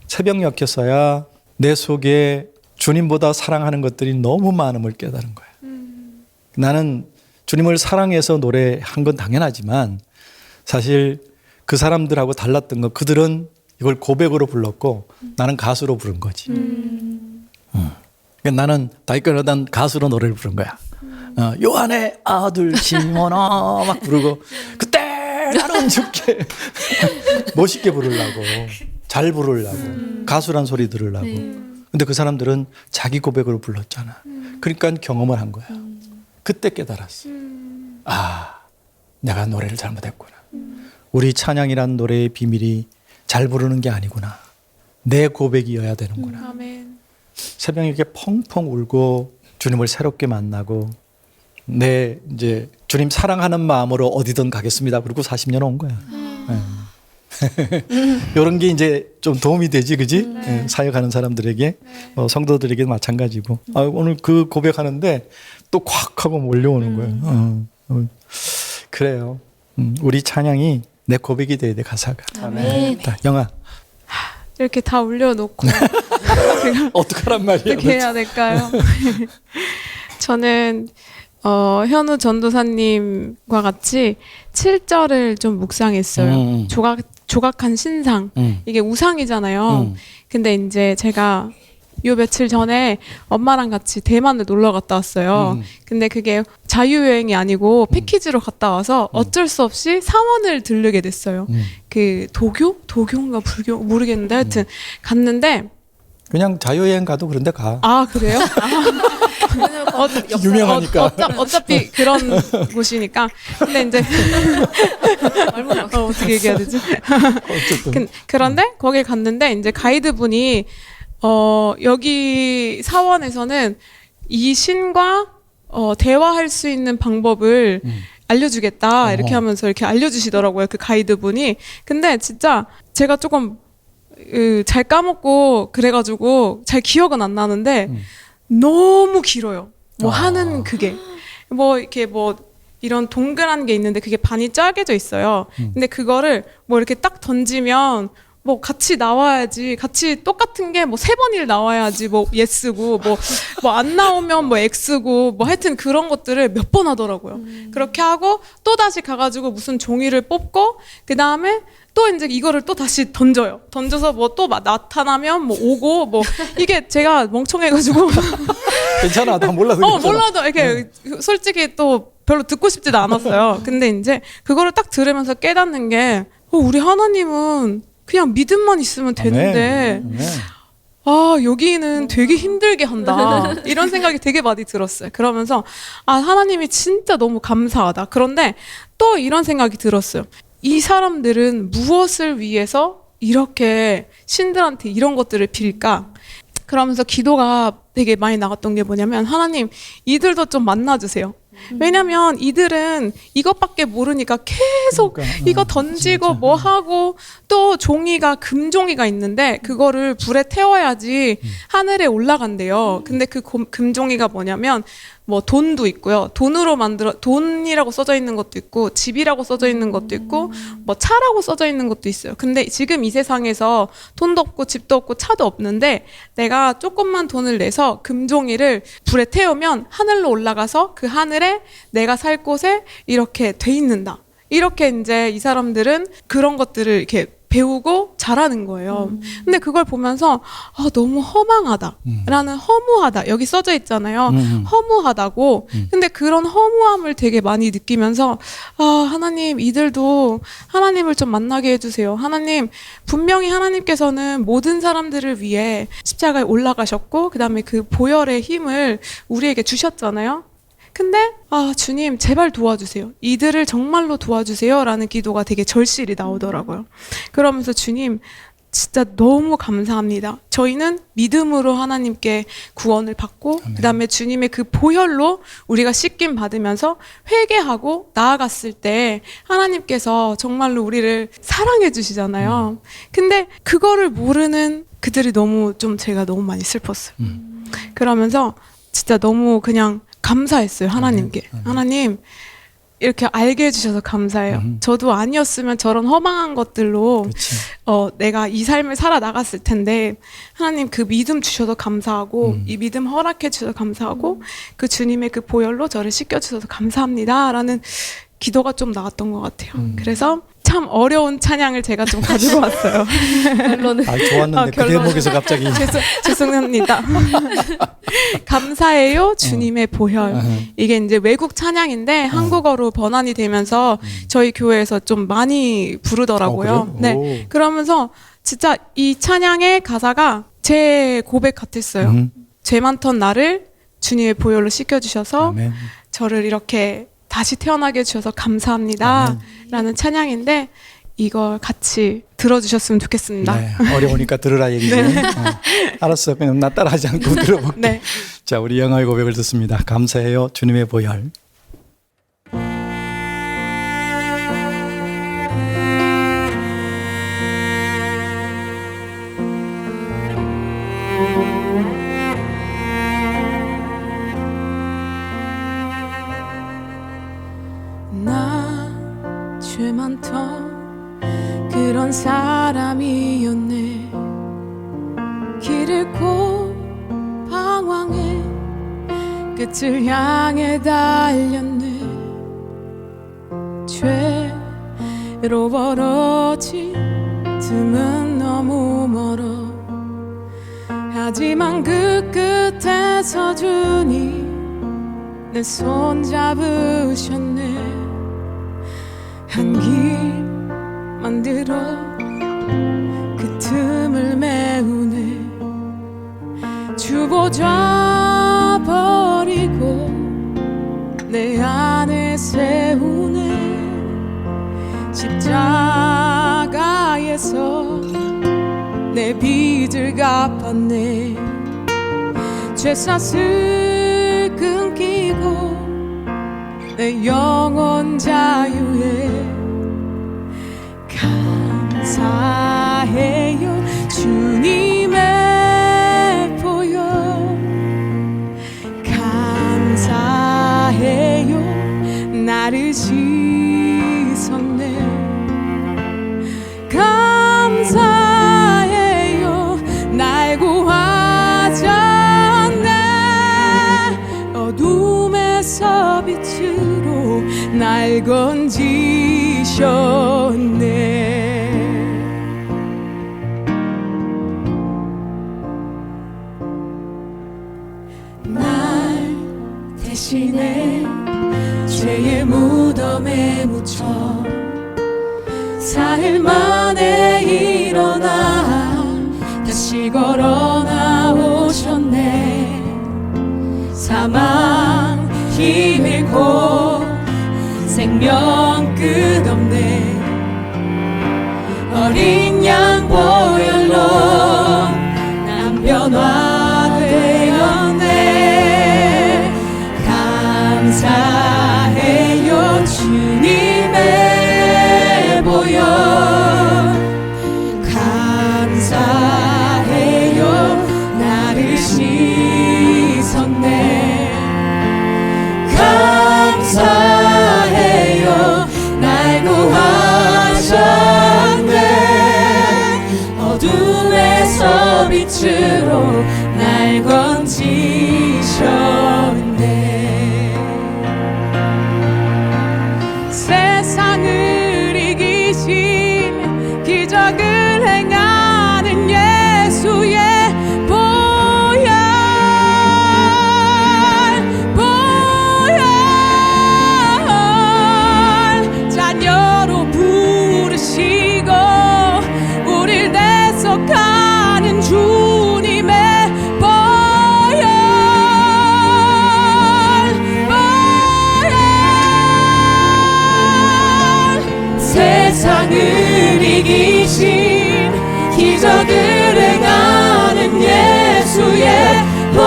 새벽녘에서야 내 속에 주님보다 사랑하는 것들이 너무 많음을 깨달은 거야. 나는 주님을 사랑해서 노래한 건 당연하지만 사실 그 사람들하고 달랐던 거 그들은 이걸 고백으로 불렀고 나는 가수로 부른 거지. 그러니까 나는 다이카노단 가수로 노래를 부른 거야. 요한의 아들 시모나 막 부르고 그때 나는 죽게 멋있게 부르려고 잘 부르려고 가수란 소리 들으려고. 근데 그 사람들은 자기 고백으로 불렀잖아. 그러니까 경험을 한 거야. 그때 깨달았어. 내가 노래를 잘못했구나. 우리 찬양이란 노래의 비밀이 잘 부르는 게 아니구나. 내 고백이어야 되는구나. 아멘. 새벽에 이렇게 펑펑 울고 주님을 새롭게 만나고 내 이제 주님 사랑하는 마음으로 어디든 가겠습니다. 그리고 40년 온 거야. 이런 게 이제 좀 도움이 되지, 그지? 네. 사역하는 사람들에게, 성도들에게 마찬가지고. 오늘 그 고백하는데 또 콱 하고 몰려오는 거예요. 그래요. 우리 찬양이 내 고백이 돼야 돼, 가사가. 아멘. 자, 영아. 이렇게 다 올려놓고 제가 어떡하란 말이야. 어떻게 해야 될까요? 저는 현우 전도사님과 같이 7절을 좀 묵상했어요. 조각한 신상. 이게 우상이잖아요. 근데 이제 제가 요 며칠 전에 엄마랑 같이 대만을 놀러 갔다 왔어요. 근데 그게 자유여행이 아니고 패키지로 갔다 와서 어쩔 수 없이 사원을 들르게 됐어요. 그 도교인가 불교 모르겠는데 하여튼 갔는데 그냥 자유여행 가도 그런데 가. 아 그래요? 유명하니까. 어차피 그런 곳이니까. 근데 이제 어떻게 얘기해야 되지? 어쨌든. 그런데 거길 갔는데 이제 가이드분이 여기 사원에서는 이 신과 대화할 수 있는 방법을 알려주겠다 이렇게 하면서 이렇게 알려주시더라고요, 그 가이드분이. 근데 진짜 제가 조금 잘 까먹고 그래가지고 잘 기억은 안 나는데 너무 길어요. 뭐 하는 그게 뭐 이렇게 뭐 이런 동그란 게 있는데 그게 반이 쪼개져 있어요. 근데 그거를 뭐 이렇게 딱 던지면 뭐 같이 나와야지, 같이 똑같은 게 뭐 3번일 나와야지 뭐 예스고, 뭐 안 나오면 뭐 X고, 뭐 하여튼 그런 것들을 몇 번 하더라고요. 그렇게 하고 또 다시 가가지고 무슨 종이를 뽑고, 그 다음에 또 이제 이거를 또 다시 던져요. 던져서 뭐 또 나타나면 뭐 오고, 뭐 이게 제가 멍청해가지고 괜찮아, 나 몰라도 괜찮아. 몰라도 이렇게 솔직히 또 별로 듣고 싶지도 않았어요. 근데 이제 그거를 딱 들으면서 깨닫는 게, 우리 하나님은 그냥 믿음만 있으면 되는데, 아멘. 아, 여기는 되게 힘들게 한다. 이런 생각이 되게 많이 들었어요. 그러면서, 아, 하나님이 진짜 너무 감사하다. 그런데 또 이런 생각이 들었어요. 이 사람들은 무엇을 위해서 이렇게 신들한테 이런 것들을 빌까? 그러면서 기도가 되게 많이 나갔던 게 뭐냐면, 하나님, 이들도 좀 만나주세요. 왜냐면 이들은 이것밖에 모르니까 계속 이거 던지고 진짜. 뭐 하고, 또 종이가 금종이가 있는데 그거를 불에 태워야지 하늘에 올라간대요. 근데 그 금종이가 뭐냐면 뭐 돈도 있고요. 돈이라고 써져 있는 것도 있고, 집이라고 써져 있는 것도 있고, 뭐 차라고 써져 있는 것도 있어요. 근데 지금 이 세상에서 돈도 없고 집도 없고 차도 없는데, 내가 조금만 돈을 내서 금종이를 불에 태우면 하늘로 올라가서 그 하늘에 내가 살 곳에 이렇게 돼 있는다. 이렇게 이제 이 사람들은 그런 것들을 이렇게 배우고 잘하는 거예요. 근데 그걸 보면서 너무 허망하다라는, 허무하다, 여기 써져 있잖아요. 허무하다고. 근데 그런 허무함을 되게 많이 느끼면서, 하나님, 이들도 하나님을 좀 만나게 해주세요. 하나님, 분명히 하나님께서는 모든 사람들을 위해 십자가에 올라가셨고, 그 다음에 그 보혈의 힘을 우리에게 주셨잖아요. 근데 주님, 제발 도와주세요. 이들을 정말로 도와주세요. 라는 기도가 되게 절실히 나오더라고요. 그러면서 주님, 진짜 너무 감사합니다. 저희는 믿음으로 하나님께 구원을 받고, 그 다음에 주님의 그 보혈로 우리가 씻김 받으면서 회개하고 나아갔을 때 하나님께서 정말로 우리를 사랑해 주시잖아요. 근데 그거를 모르는 그들이 제가 너무 많이 슬펐어요. 그러면서 진짜 너무 그냥 감사했어요, 하나님께. 하나님, 이렇게 알게 해주셔서 감사해요. 저도 아니었으면 저런 허망한 것들로 그치. 내가 이 삶을 살아나갔을 텐데, 하나님 그 믿음 주셔서 감사하고, 이 믿음 허락해 주셔서 감사하고, 그 주님의 그 보혈로 저를 씻겨주셔서 감사합니다 라는 기도가 좀 나왔던 것 같아요. 그래서 참 어려운 찬양을 제가 좀 가지고 왔어요. 결론은 좋았는데 그 결론은. 대목에서 갑자기 죄송합니다. 감사해요, 주님의 보혈. 이게 이제 외국 찬양인데 한국어로 번안이 되면서 저희 교회에서 좀 많이 부르더라고요. 그래요? 네. 오. 그러면서 진짜 이 찬양의 가사가 제 고백 같았어요. 죄 많던 나를 주님의 보혈로 씻겨주셔서 아멘. 저를 이렇게 다시 태어나게 해주셔서 감사합니다 라는 찬양인데, 이걸 같이 들어주셨으면 좋겠습니다. 네, 어려우니까 들으라 얘기지. 알았어, 그냥 나 따라하지 않고 들어볼게. 네. 자, 우리 영화의 고백을 듣습니다. 감사해요, 주님의 보혈. 죄 많던 그런 사람이었네. 길 잃고 방황해 끝을 향해 달렸네. 죄로 벌어진 틈은 너무 멀어. 하지만 그 끝에서 주님 내 손 잡으셨네. 한 길 만들어 그 틈을 메우네. 주보자 버리고 내 안에 세우네. 십자가에서 내 빚을 갚았네. 죄사슬 끊기고 내 영혼 자유에 감사해요, 주님의 보혈. 감사해요, 나를 씻었네. 감사해요, 날 건지셨네. 날 대신에 죄의 무덤에 묻혀 사흘 만에 일어나 다시 걸어 나오셨네. 사망 힘잃고 생명 끝없네. 어린 양 보혈로 난 변화되었네. 감사해요 주님의 보혈. 감사해요 나를 씻었네. 감사해요 날 구하셨네. 어둠에서 빛으로 날 건지셨네. 세상을 이기신 기적을 행하는 예수의 보혈. 자녀로 부르시고 우릴 대속하는 주님의 보혈. 세상을 이기신 기적을 행하는 예수의 보혈.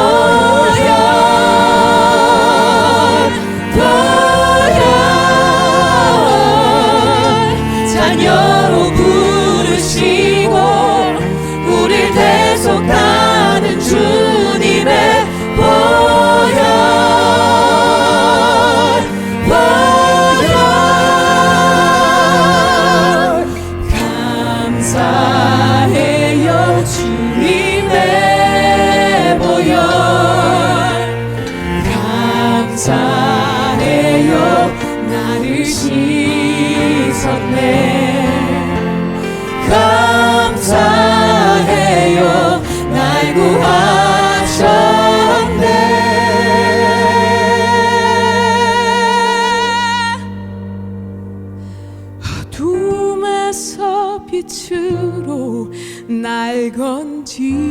자녀로 부르시고 우릴 대속하는 주님의 보혈. 감사해요 주님의 보혈. 감사해요 나를 씻었네. 감사해요 날 구하셨네. 어둠에서 빛으로 날 건지셨네.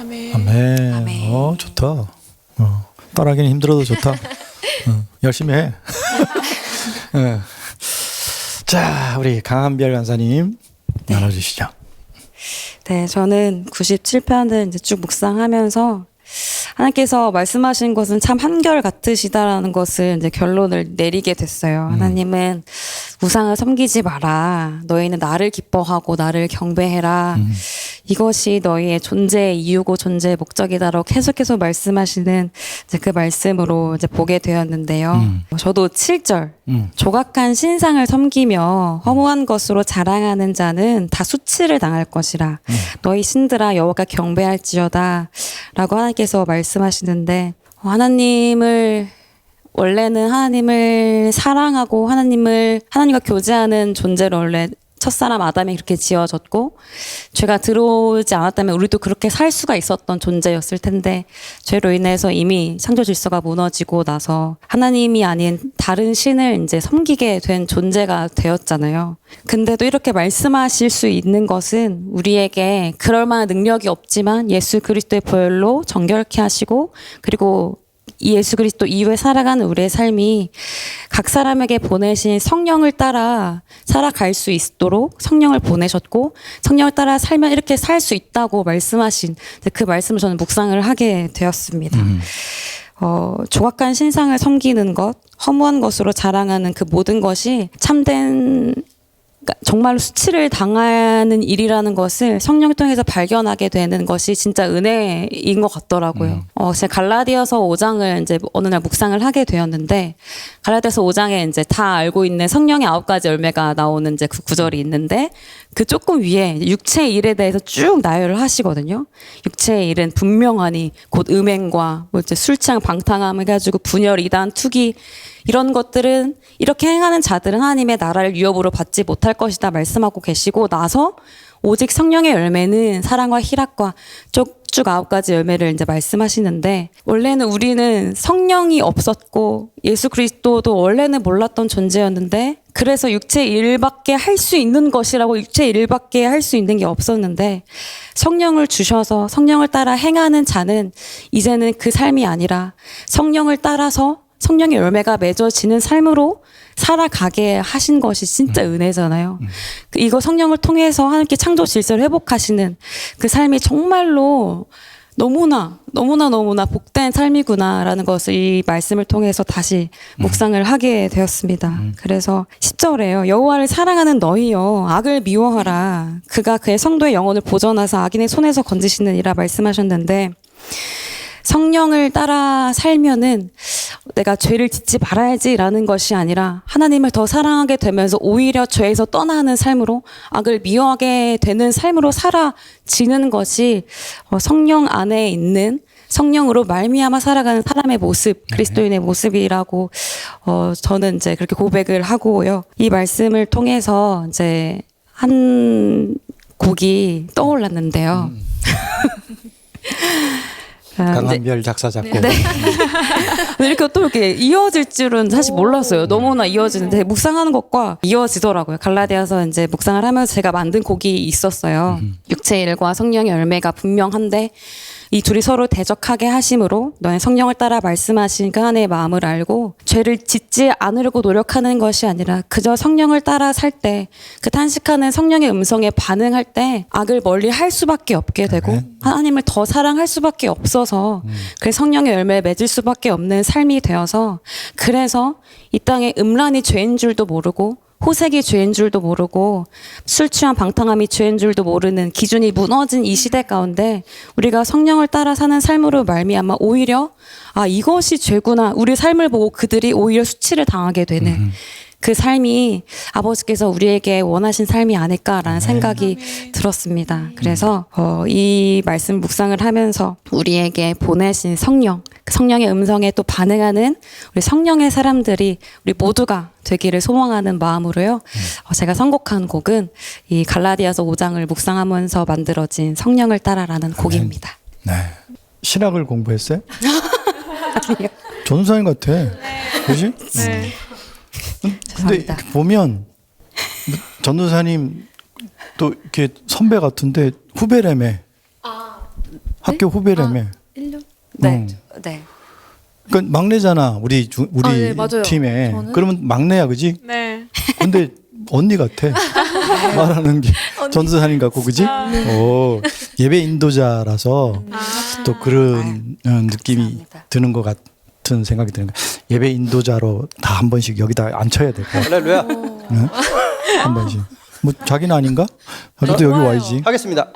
아멘. 아멘. 아멘. 좋다. 따라하기는 힘들어도 좋다. 열심히 해. 자, 우리 강한별 간사님 나눠주시죠. 네, 저는 97편을 이제 쭉 묵상하면서 하나님께서 말씀하신 것은 참 한결같으시다라는 것을 이제 결론을 내리게 됐어요. 하나님은 우상을 섬기지 마라. 너희는 나를 기뻐하고 나를 경배해라. 이것이 너희의 존재의 이유고 존재의 목적이다라고 계속해서 말씀하시는 이제 그 말씀으로 이제 보게 되었는데요. 저도 7절 조각한 신상을 섬기며 허무한 것으로 자랑하는 자는 다 수치를 당할 것이라. 너희 신들아 여호와가 경배할지어다 라고 하나님께서 말씀하시는데, 원래는 하나님을 사랑하고 하나님과 교제하는 존재로 원래 첫사람 아담이 그렇게 지어졌고, 죄가 들어오지 않았다면 우리도 그렇게 살 수가 있었던 존재였을 텐데, 죄로 인해서 이미 창조 질서가 무너지고 나서 하나님이 아닌 다른 신을 이제 섬기게 된 존재가 되었잖아요. 근데도 이렇게 말씀하실 수 있는 것은 우리에게 그럴 만한 능력이 없지만 예수 그리스도의 보혈로 정결케 하시고, 그리고 이 예수 그리스도 이후에 살아가는 우리의 삶이 각 사람에게 보내신 성령을 따라 살아갈 수 있도록 성령을 보내셨고, 성령을 따라 살면 이렇게 살 수 있다고 말씀하신 그 말씀을 저는 묵상을 하게 되었습니다. 조각한 신상을 섬기는 것, 허무한 것으로 자랑하는 그 모든 것이 참된 그러니까 정말로 수치를 당하는 일이라는 것을 성령을 통해서 발견하게 되는 것이 진짜 은혜인 것 같더라고요. 제가 갈라디아서 5장을 이제 어느 날 묵상을 하게 되었는데, 갈라디아서 5장에 이제 다 알고 있는 성령의 9가지 열매가 나오는 이제 그 구절이 있는데, 그 조금 위에 육체의 일에 대해서 쭉 나열을 하시거든요. 육체의 일은 분명하니 곧 음행과 뭐 이제 술 취한 방탕함 해가지고 분열, 이단, 투기, 이런 것들은 이렇게 행하는 자들은 하나님의 나라를 유업으로 받지 못할 것이다 말씀하고 계시고 나서 오직 성령의 열매는 사랑과 희락과 쭉 9가지 열매를 이제 말씀하시는데, 원래는 우리는 성령이 없었고 예수 그리스도도 원래는 몰랐던 존재였는데, 그래서 육체 일밖에 할 수 있는 것이라고 육체 일밖에 할 수 있는 게 없었는데, 성령을 주셔서 성령을 따라 행하는 자는 이제는 그 삶이 아니라 성령을 따라서 성령의 열매가 맺어지는 삶으로 살아가게 하신 것이 진짜 은혜잖아요. 이거 성령을 통해서 하나님께 창조 질서를 회복하시는 그 삶이 정말로 너무나 복된 삶이구나라는 것을 이 말씀을 통해서 다시 묵상을 하게 되었습니다. 그래서 10절에요. 여호와를 사랑하는 너희여 악을 미워하라. 그가 그의 성도의 영혼을 보전하사 악인의 손에서 건지시느니라 말씀하셨는데, 성령을 따라 살면은 내가 죄를 짓지 말아야지라는 것이 아니라 하나님을 더 사랑하게 되면서 오히려 죄에서 떠나는 삶으로, 악을 미워하게 되는 삶으로 살아지는 것이 성령 안에 있는, 성령으로 말미암아 살아가는 사람의 모습, 그리스도인의 모습이라고 저는 이제 그렇게 고백을 하고요. 이 말씀을 통해서 이제 한 곡이 떠올랐는데요. 강한별 작사 작곡. 네. 이렇게 또 이렇게 이어질 줄은 사실 몰랐어요. 너무나 이어지는데 묵상하는 것과 이어지더라고요. 갈라디아서 이제 묵상을 하면서 제가 만든 곡이 있었어요. 육체의 일과 성령의 열매가 분명한데 이 둘이 서로 대적하게 하심으로 너의 성령을 따라 말씀하신 그 하나님의 마음을 알고 죄를 짓지 않으려고 노력하는 것이 아니라 그저 성령을 따라 살 때, 그 탄식하는 성령의 음성에 반응할 때 악을 멀리 할 수밖에 없게 되고 하나님을 더 사랑할 수밖에 없어서 그래서 성령의 열매를 맺을 수밖에 없는 삶이 되어서, 그래서 이 땅에 음란이 죄인 줄도 모르고 호색이 죄인 줄도 모르고 술 취한 방탕함이 죄인 줄도 모르는 기준이 무너진 이 시대 가운데 우리가 성령을 따라 사는 삶으로 말미암아 오히려 이것이 죄구나, 우리 삶을 보고 그들이 오히려 수치를 당하게 되는 그 삶이 아버지께서 우리에게 원하신 삶이 아닐까라는 생각이 들었습니다. 그래서 이 말씀 묵상을 하면서 우리에게 보내신 성령, 그 성령의 음성에 또 반응하는 우리 성령의 사람들이 우리 모두가 되기를 소망하는 마음으로요. 제가 선곡한 곡은 이 갈라디아서 5장을 묵상하면서 만들어진 성령을 따라라는 곡입니다. 네. 신학을 공부했어요? 전사님 같아. 그지? 네. 근데 죄송합니다. 보면 전도사님 또 이렇게 선배 같은데 후배라며. 학교 후배라며. 1년? 네. 네. 그러니까 막내잖아. 우리 네, 맞아요. 팀에. 저는? 그러면 막내야, 그지? 네. 근데 언니 같아. 말하는 게 전도사님 같고, 그지? 오, 예배 인도자라서 또 그런 느낌이 감사합니다. 드는 것 같은 생각이 드는 거야. 예배 인도자로 다 한 번씩 여기다 앉혀야 될 것 같아. 할렐루야. 네? 한 번씩. 뭐 자기는 아닌가? 자기도 여기 와야지. 하겠습니다.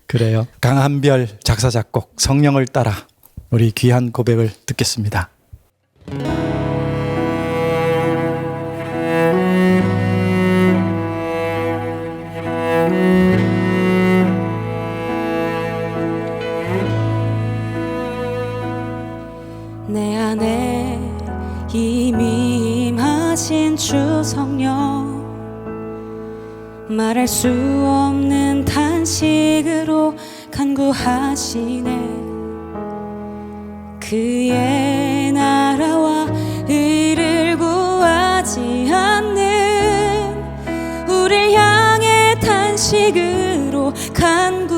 그래요. 강한별 작사 작곡 성령을 따라 우리 귀한 고백을 듣겠습니다. 내 안에 이미 임하신 주 성령, 말할 수 없는 탄식으로 간구하시네. 그의 나라와 의를 구하지 않는 우릴 향해 탄식으로 간구하시네.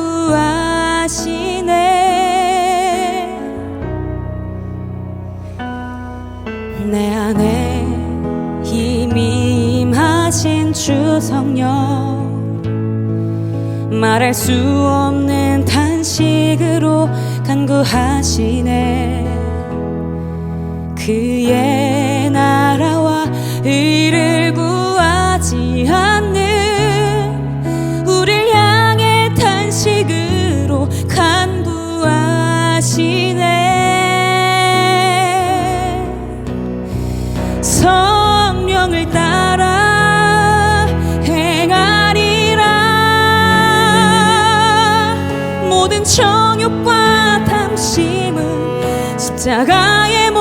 내 안에 이미 임하신 주 성령, 말할 수 없는 탄식으로 간구하시네. 그의 나라와 의를 구하 성령을 따라 행하리라. 모든 정욕과 탐심은 십자가에 못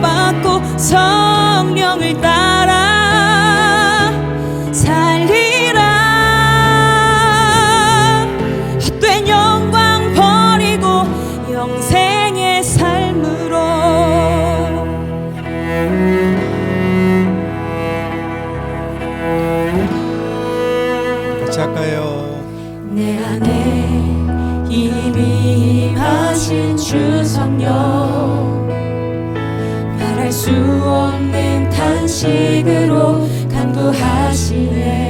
박고 성령을 따라 살리라. 헛된 영광 버리고 영생의 삶으로. 같이 할까요? 내 안에 이미 임하신 주 성령, 말할 수 없는 탄식으로 간구하시네.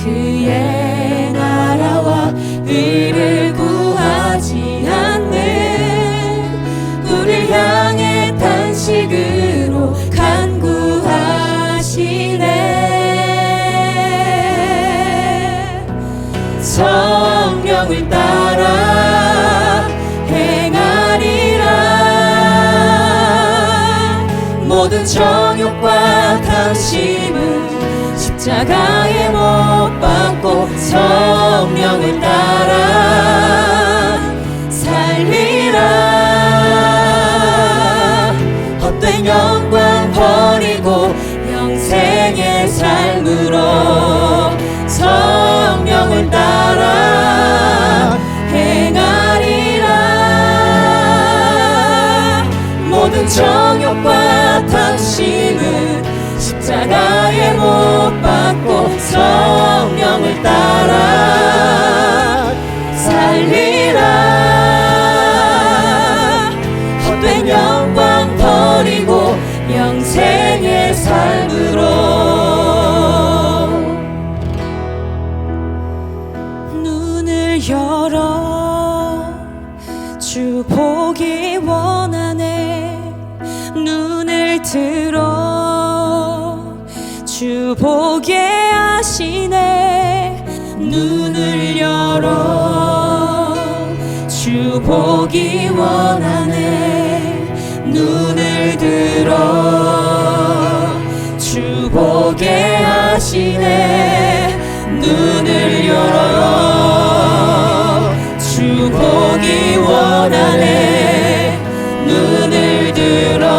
그의 나라와 의를 구하지 않는 우리를 향해 탄식으로 간구하시네. 성령을 따라 행하리라. 모든 정욕과 탐심은 십자가에 못 박고 성령을 따라 살리라. 헛된 영광 버리고 영생의 삶으로 성령을 따라 행하리라. 모든 정욕과 탐심은 십자가에 못 박고 성령을 따라 살리라. 헛된 영광 버리고 영생의 삶으로. 눈을 열어 주 보기 원하네. 눈을 들어 주 보게 하시네. 눈을 열어 주 보기 원하네. 눈을 들어 주 보게 하시네. 눈을 열어 주 보기 원하네. 눈을 들어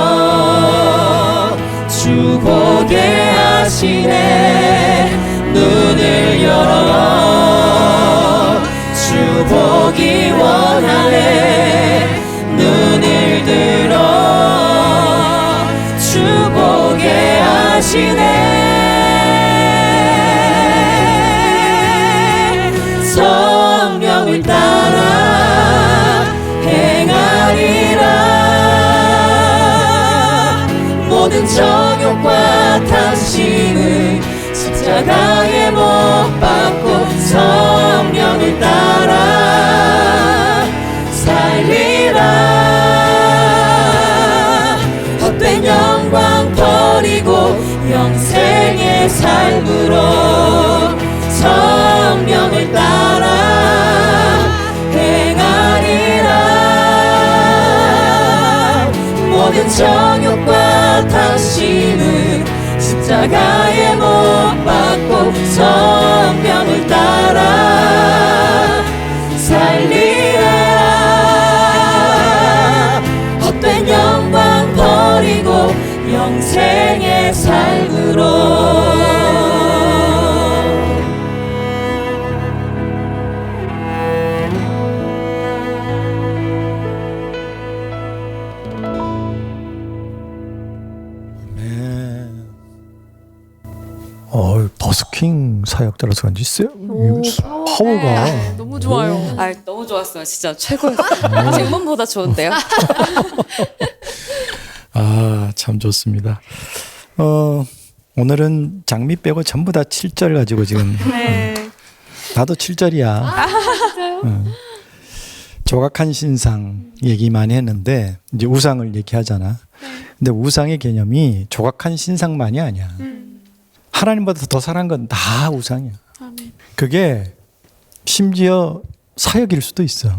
주 보게 하시네. 눈을 열어 주 보기 원하네. 눈을 들어 주 보게 하시네. 성령을 따라 행하리라. 모든 정욕과 탐심을 십자가에 못 박고 성령을 따라 살리라. 헛된 영광 버리고 영생의 삶으로 성령을 따라 행하리라. 모든 정욕과 탐심은 십자가에 못 박고 성령을 따라 살리라. 헛된 영광 버리고 영생의 삶으로. 네. 버스킹 사역자라서 그런지 있어요. 파워가 너무 좋아요. 아, 너무 좋았어요. 진짜 최고였어요. 질문보다 좋은데요. 아, 참 좋습니다. 오늘은 장미 빼고 전부 다 7절 가지고 지금 네. 나도 7절이야. 조각한 신상 얘기 많이 했는데 이제 우상을 얘기하잖아. 근데 우상의 개념이 조각한 신상만이 아니야. 하나님보다 더 사랑한 건 다 우상이야. 아멘. 그게 심지어 사역일 수도 있어.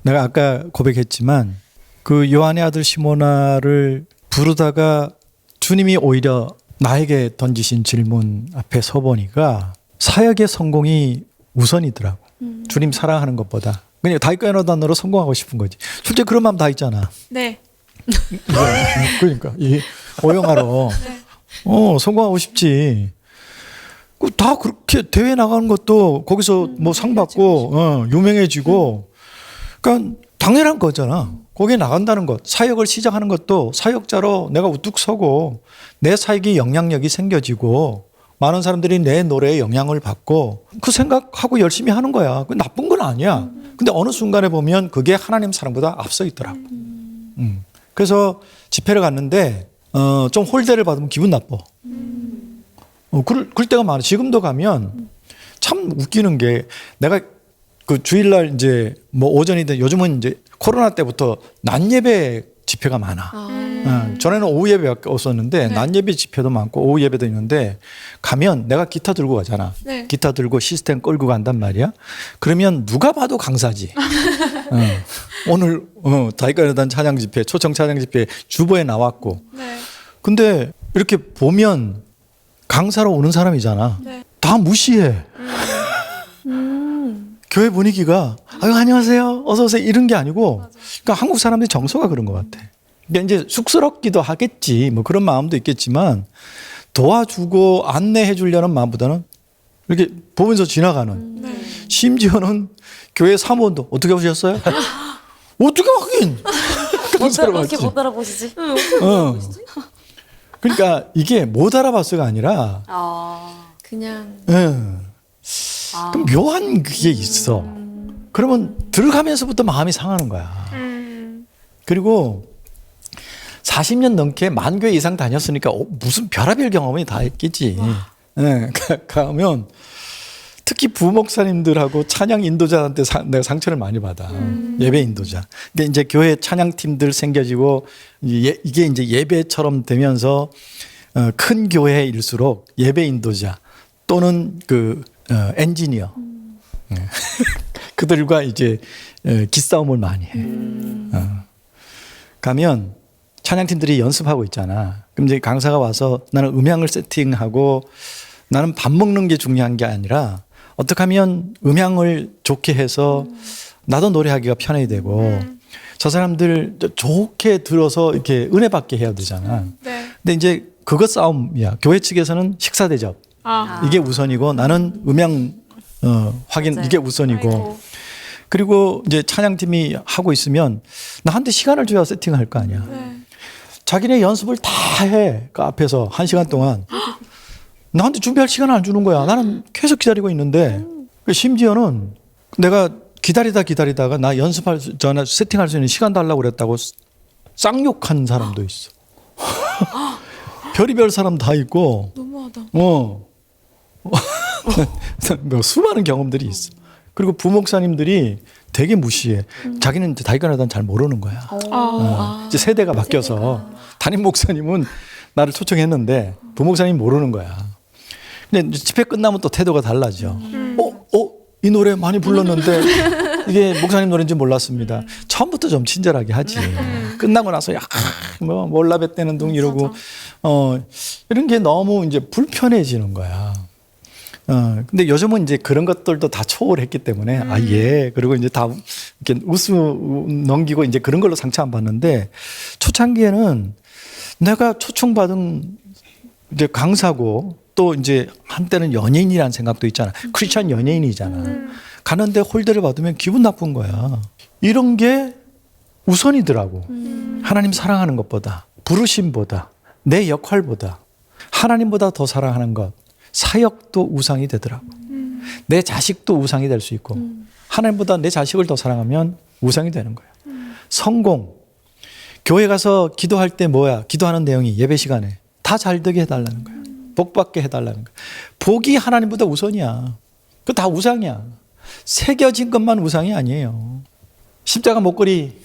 내가 아까 고백했지만 그 요한의 아들 시모나를 부르다가 주님이 오히려 나에게 던지신 질문 앞에 서 보니까 사역의 성공이 우선이더라고. 주님 사랑하는 것보다. 그냥 다윗과요나단으로 성공하고 싶은 거지. 실제 그런 마음 다 있잖아. 네. 그러니까 이 오영하러 성공하고 싶지. 다 그렇게 대회 나가는 것도 거기서 뭐 상 받고 유명해지고, 그러니까 당연한 거잖아. 거기에 나간다는 것, 사역을 시작하는 것도 사역자로 내가 우뚝 서고 내 사역이 영향력이 생겨지고 많은 사람들이 내 노래에 영향을 받고 그 생각하고 열심히 하는 거야. 그 나쁜 건 아니야. 근데 어느 순간에 보면 그게 하나님 사랑보다 앞서 있더라고. 그래서 집회를 갔는데 좀 홀대를 받으면 기분 나빠. 그럴 때가 많아. 지금도 가면 참 웃기는 게, 내가 그 주일날 이제 뭐 오전이든 요즘은 이제 코로나 때부터 낮 예배 집회가 많아. 전에는 오후 예배밖에 없었는데 낮 예배 집회도 많고 오후 예배도 있는데, 가면 내가 기타 들고 가잖아. 네. 기타 들고 시스템 끌고 간단 말이야. 그러면 누가 봐도 강사지. 오늘 다윗과요나단 찬양 집회, 초청 찬양 집회 주보에 나왔고. 네. 근데 이렇게 보면 강사로 오는 사람이잖아. 네. 다 무시해. 교회 분위기가 아유 안녕하세요, 어서 오세요 이런 게 아니고, 그러니까 한국 사람들이 정서가 그런 것 같아. 그러니까 이제 쑥스럽기도 하겠지, 뭐 그런 마음도 있겠지만 도와주고 안내해 주려는 마음보다는 이렇게 보면서 지나가는. 네. 심지어는 교회 사무원도 어떻게 오셨어요? 어떻게 하긴? 어떻게 못 알아보시지? 그러니까 이게 못 알아봤어가 아니라 그냥 좀 묘한 그게 있어. 그러면 들어가면서부터 마음이 상하는 거야. 그리고 40년 넘게 만 교회 이상 다녔으니까 무슨 별의별 경험이 다 했겠지. 가면 특히 부목사님들하고 찬양 인도자한테 내가 상처를 많이 받아. 예배 인도자. 근데 이제 교회 찬양팀들 생겨지고 이게 이제 예배처럼 되면서 큰 교회일수록 예배 인도자 또는 그 엔지니어 그들과 이제 기싸움을 많이 해. 가면 찬양팀들이 연습하고 있잖아. 그럼 이제 강사가 와서 나는 음향을 세팅하고, 나는 밥 먹는 게 중요한 게 아니라 어떻게 하면 음향을 좋게 해서 나도 노래하기가 편하게 되고 저 사람들 좋게 들어서 이렇게 은혜 받게 해야 되잖아. 네. 근데 이제 그거 싸움이야. 교회 측에서는 식사 대접 이게 우선이고, 나는 음향 확인 맞아요. 이게 우선이고. 아이고. 그리고 이제 찬양팀이 하고 있으면 나한테 시간을 줘야 세팅할 거 아니야. 네. 자기네 연습을 다 해. 그 앞에서 1시간 동안. 나한테 준비할 시간을 안 주는 거야. 나는 계속 기다리고 있는데, 심지어는 내가 기다리다가 나 전에 세팅할 수 있는 시간 달라고 그랬다고 쌍욕한 사람도 있어. 별의별 사람 다 있고, 너무하다. 뭐 수많은 경험들이 있어. 그리고 부목사님들이 되게 무시해. 자기는 다윗과요나단 잘 모르는 거야. 이제 세대가 바뀌어서 담임 목사님은 나를 초청했는데 부목사님이 모르는 거야. 근데 집회 끝나면 또 태도가 달라져. 이 노래 많이 불렀는데 이게 목사님 노래인지 몰랐습니다. 처음부터 좀 친절하게 하지. 끝나고 나서 뭐 몰라뱉대는 둥 이러고 이런 게 너무 이제 불편해지는 거야. 근데 요즘은 이제 그런 것들도 다 초월했기 때문에 예. 그리고 이제 다 이렇게 웃음 넘기고 이제 그런 걸로 상처 안 받는데, 초창기에는 내가 초청받은 이제 강사고 또 이제 한때는 연예인이라는 생각도 있잖아. 크리스찬 연예인이잖아. 가는데 홀대를 받으면 기분 나쁜 거야. 이런 게 우선이더라고. 하나님 사랑하는 것보다, 부르심보다, 내 역할보다, 하나님보다 더 사랑하는 것. 사역도 우상이 되더라고. 내 자식도 우상이 될 수 있고, 하나님보다 내 자식을 더 사랑하면 우상이 되는 거야. 성공. 교회 가서 기도할 때 뭐야? 기도하는 내용이 예배 시간에 다 잘 되게 해달라는 거야. 복 받게 해달라는 거야. 복이 하나님보다 우선이야. 그거 다 우상이야. 새겨진 것만 우상이 아니에요. 십자가 목걸이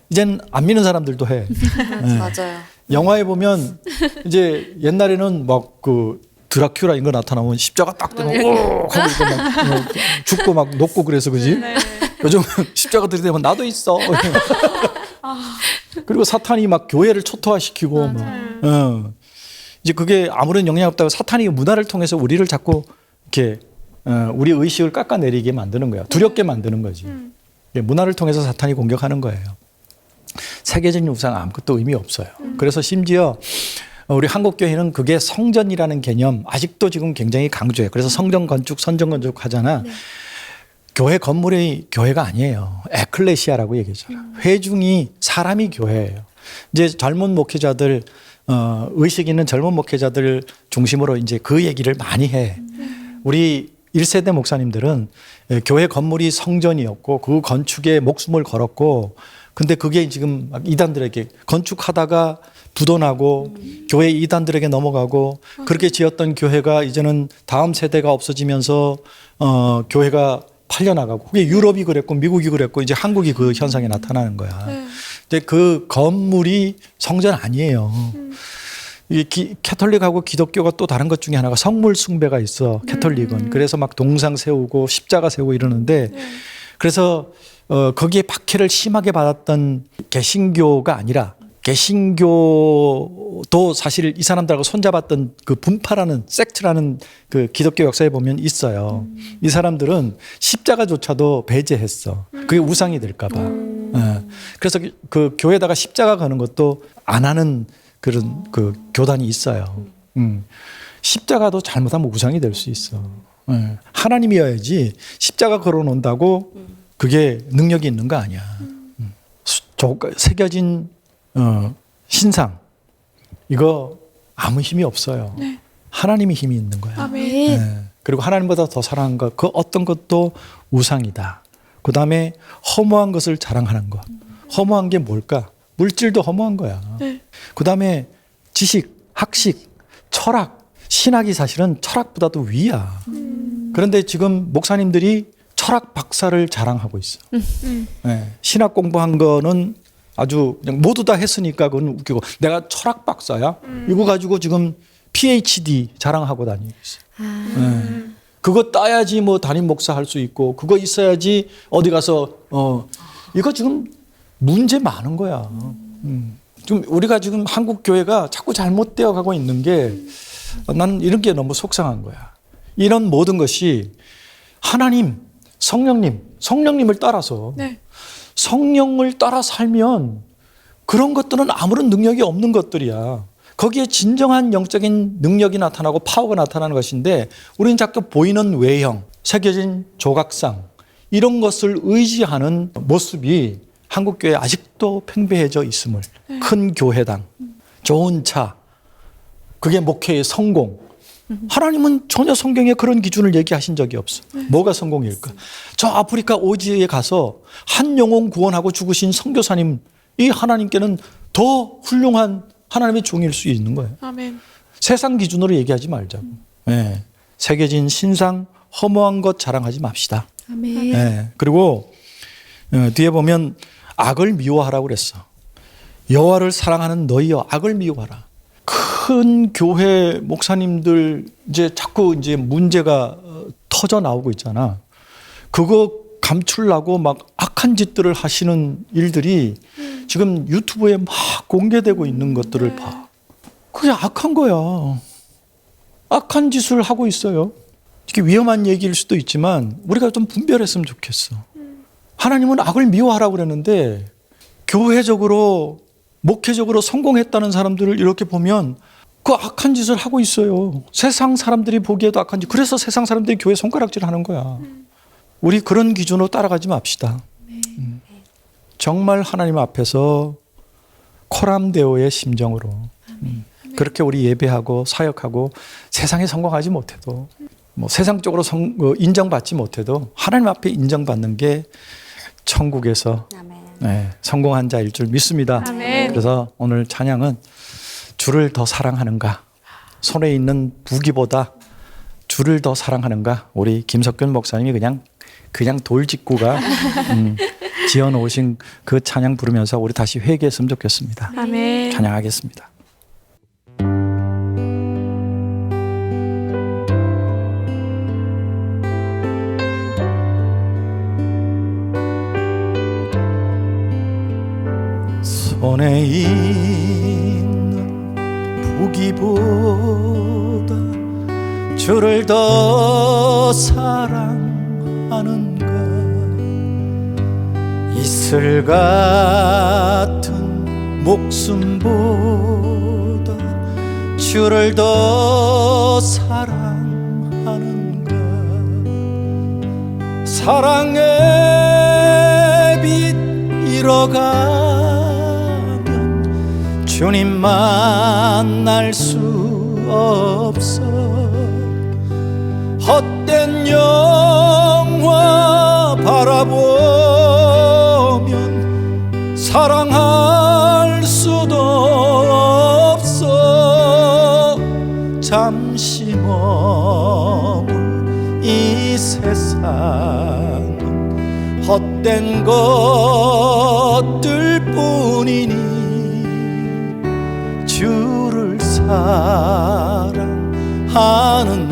이제는 안 믿는 사람들도 해. 네. 맞아요. 영화에 보면 이제 옛날에는 막 그 드라큘라 이런 거 나타나면 십자가 딱 되면 오 하고 막 죽고 막 녹고 그래서 그지? 요즘 십자가 들이대면 나도 있어. 그리고 사탄이 막 교회를 초토화시키고 막. 이제 그게 아무런 영향 없다고 사탄이 문화를 통해서 우리를 자꾸 이렇게 우리 의식을 깎아내리게 만드는 거야. 두렵게 만드는 거지. 문화를 통해서 사탄이 공격하는 거예요. 세계적인 우상 아무것도 의미 없어요. 그래서 심지어 우리 한국교회는 그게 성전이라는 개념 아직도 지금 굉장히 강조해요. 그래서 성전 건축, 선전 건축 하잖아. 네. 교회 건물이 교회가 아니에요. 에클레시아라고 얘기하잖아. 회중이 사람이 교회예요. 이제 젊은 목회자들 의식 있는 젊은 목회자들 중심으로 이제 그 얘기를 많이 해. 우리 1세대 목사님들은 교회 건물이 성전이었고 그 건축에 목숨을 걸었고 근데 그게 지금 막 이단들에게 건축하다가 부도나고 교회 이단들에게 넘어가고 그렇게 지었던 교회가 이제는 다음 세대가 없어지면서 교회가 팔려나가고 그게 유럽이 그랬고 미국이 그랬고 이제 한국이 그 현상이 나타나는 거야. 근데 그 건물이 성전 아니에요. 이 캐톨릭하고 기독교가 또 다른 것 중에 하나가 성물 숭배가 있어. 캐톨릭은. 그래서 막 동상 세우고 십자가 세우고 이러는데 그래서 거기에 박해를 심하게 받았던 개신교가 아니라 개신교도 사실 이 사람들하고 손잡았던 그 분파라는 섹트라는 그 기독교 역사에 보면 있어요. 이 사람들은 십자가조차도 배제했어. 그게 우상이 될까 봐. 그래서 그 교회에다가 십자가 거는 것도 안 하는 그런 그 교단이 있어요. 십자가도 잘못하면 우상이 될 수 있어. 하나님이어야지 십자가 걸어 놓는다고 그게 능력이 있는 거 아니야. 새겨진 신상 이거 아무 힘이 없어요. 네. 하나님이 힘이 있는 거야. 아멘. 네. 그리고 하나님보다 더 사랑한 것, 그 어떤 것도 우상이다. 그 다음에 허무한 것을 자랑하는 것. 허무한 게 뭘까? 물질도 허무한 거야. 네. 그 다음에 지식, 학식, 철학, 신학이 사실은 철학보다도 위야. 그런데 지금 목사님들이 철학 박사를 자랑하고 있어. 네. 신학 공부한 거는 아주 그냥 모두 다 했으니까 그건 웃기고 내가 철학 박사야? 이거 가지고 지금 PhD 자랑하고 다니고 있어. 네. 그거 따야지 뭐 담임 목사 할 수 있고 그거 있어야지 어디 가서 이거 지금 문제 많은 거야. 좀 우리가 지금 한국 교회가 자꾸 잘못되어 가고 있는 게 난 이런 게 너무 속상한 거야. 이런 모든 것이 하나님, 성령님을 따라서 네. 성령을 따라 살면 그런 것들은 아무런 능력이 없는 것들이야. 거기에 진정한 영적인 능력이 나타나고 파워가 나타나는 것인데 우리는 자꾸 보이는 외형, 새겨진 조각상 이런 것을 의지하는 모습이 한국교회에 아직도 팽배해져 있음을 큰 교회당, 좋은 차, 그게 목회의 성공. 하나님은 전혀 성경에 그런 기준을 얘기하신 적이 없어. 뭐가 성공일까? 저 아프리카 오지에 가서 한 영혼 구원하고 죽으신 선교사님, 이 하나님께는 더 훌륭한 하나님의 종일 수 있는 거예요. 아멘. 세상 기준으로 얘기하지 말자고. 네. 새겨진 신상, 허무한 것 자랑하지 맙시다. 아멘. 네. 그리고 뒤에 보면 악을 미워하라고 그랬어. 여호와를 사랑하는 너희여 악을 미워하라. 큰 교회 목사님들 이제 자꾸 이제 문제가 터져 나오고 있잖아. 그거 감추려고 막 악한 짓들을 하시는 일들이 지금 유튜브에 막 공개되고 있는 것들을 봐. 그게 악한 거야. 악한 짓을 하고 있어요. 이게 위험한 얘기일 수도 있지만 우리가 좀 분별했으면 좋겠어. 하나님은 악을 미워하라고 그랬는데 교회적으로 목회적으로 성공했다는 사람들을 이렇게 보면 그 악한 짓을 하고 있어요. 세상 사람들이 보기에도 악한 짓. 그래서 세상 사람들이 교회 손가락질 하는 거야. 우리 그런 기준으로 따라가지 맙시다. 정말 하나님 앞에서 코람데오의 심정으로 그렇게 우리 예배하고 사역하고 세상에 성공하지 못해도 뭐 세상적으로 인정받지 못해도 하나님 앞에 인정받는 게 천국에서 네, 성공한 자일 줄 믿습니다. 아멘. 그래서 오늘 찬양은 주를 더 사랑하는가, 손에 있는 무기보다 주를 더 사랑하는가. 우리 김석균 목사님이 그냥 돌직구가 지어놓으신 그 찬양 부르면서 우리 다시 회개했으면 좋겠습니다. 아멘. 찬양하겠습니다. 손에 있는 부기보다 주를 더 사랑하는가. 이슬 같은 목숨보다 주를 더 사랑하는가. 사랑의 빛 잃어가면 주님 만날 수 없어. 헛된 영화 바라보면 사랑할 수도 없어. 잠시 머물 이 세상은 헛된 것들 뿐이니 주를 사랑하는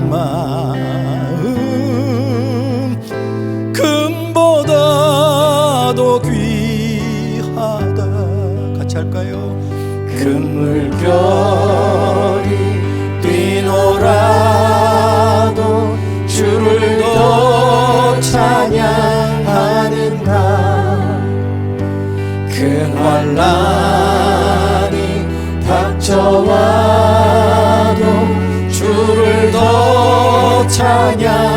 마음 금보다도 귀하다. 같이 할까요? 금물결이 뛰노라도 주를 더 찬양하는가. 큰 환난이 닥쳐와도 주를 더 찬양하는가.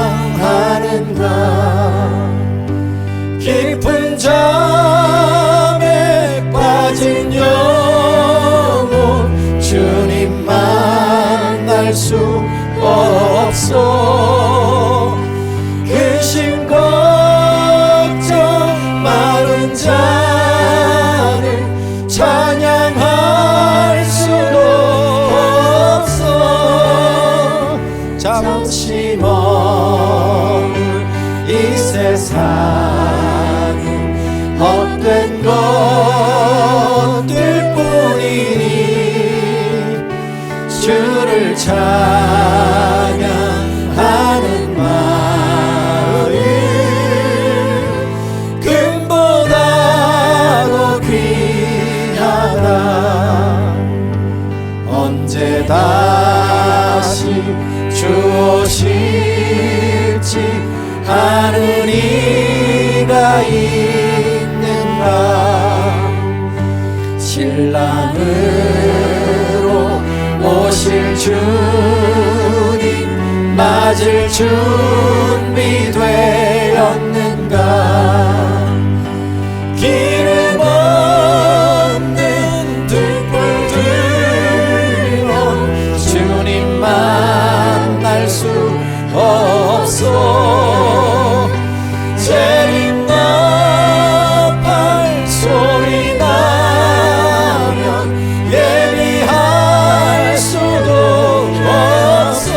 깊은 잠에 빠진 영혼 주님 만날 수 없어. 근심 걱정 많은 자는 찬양할 수도 없어. 잠시 머물 이 세상은 헛된 것들 뿐이니 주를 찬양하는 마음 금보다도 귀하다. 언제 다시 주 오실지 아는 이가 있는가. 신랑으로 오실 주님 맞을 준비 되었는가. 기름 없는 등불 들면 주님 만날 수 없어. 재림나팔 소리 나면 예비할 수도 없어.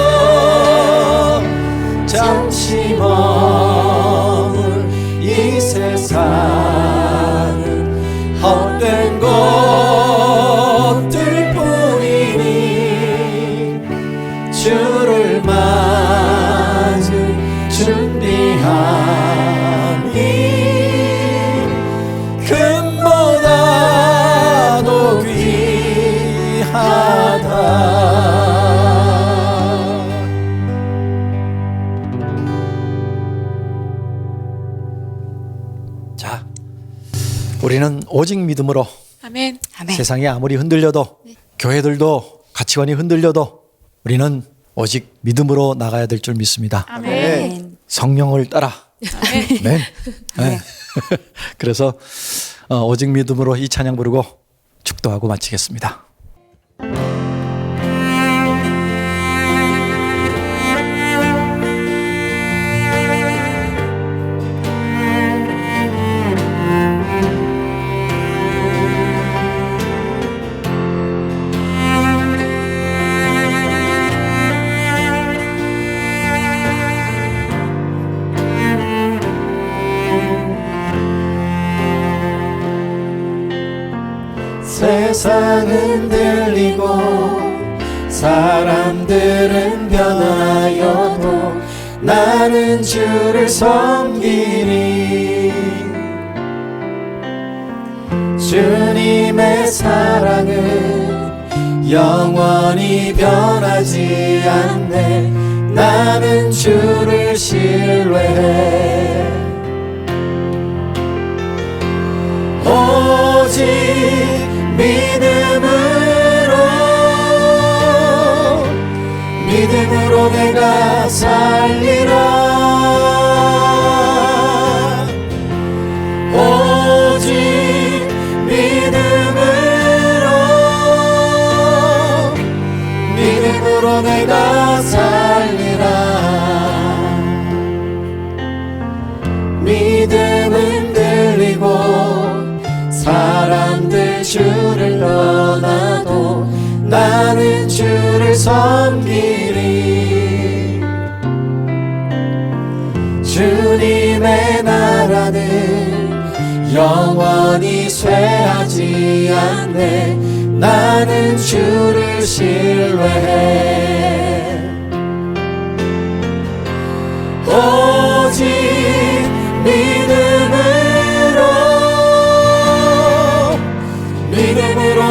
잠시 머물 이 세상은 헛된 것들 뿐이니 주를 맞을 준비하니 금보다도 귀하다. 자, 우리는 오직 믿음으로 아멘. 세상이 아무리 흔들려도 교회들도 가치관이 흔들려도 우리는 오직 믿음으로 나가야 될 줄 믿습니다. 아멘. 성령을 따라. 아멘. 네. 네. 그래서 오직 믿음으로 이 찬양 부르고 축도하고 마치겠습니다. 세상은 들리고 사람들은 변하여도 나는 주를 섬기니 주님의 사랑은 영원히 변하지 않네. 나는 주를 신뢰해. 오직 믿음으로 내가 살리라. 오직 믿음으로 내가 살리라. 믿음은 들리고 사람들 주를 떠나도 나는 주를 섬기리. 주님의 나라는 영원히 쇠하지 않네. 나는 주를 신뢰해. 오직 믿음으로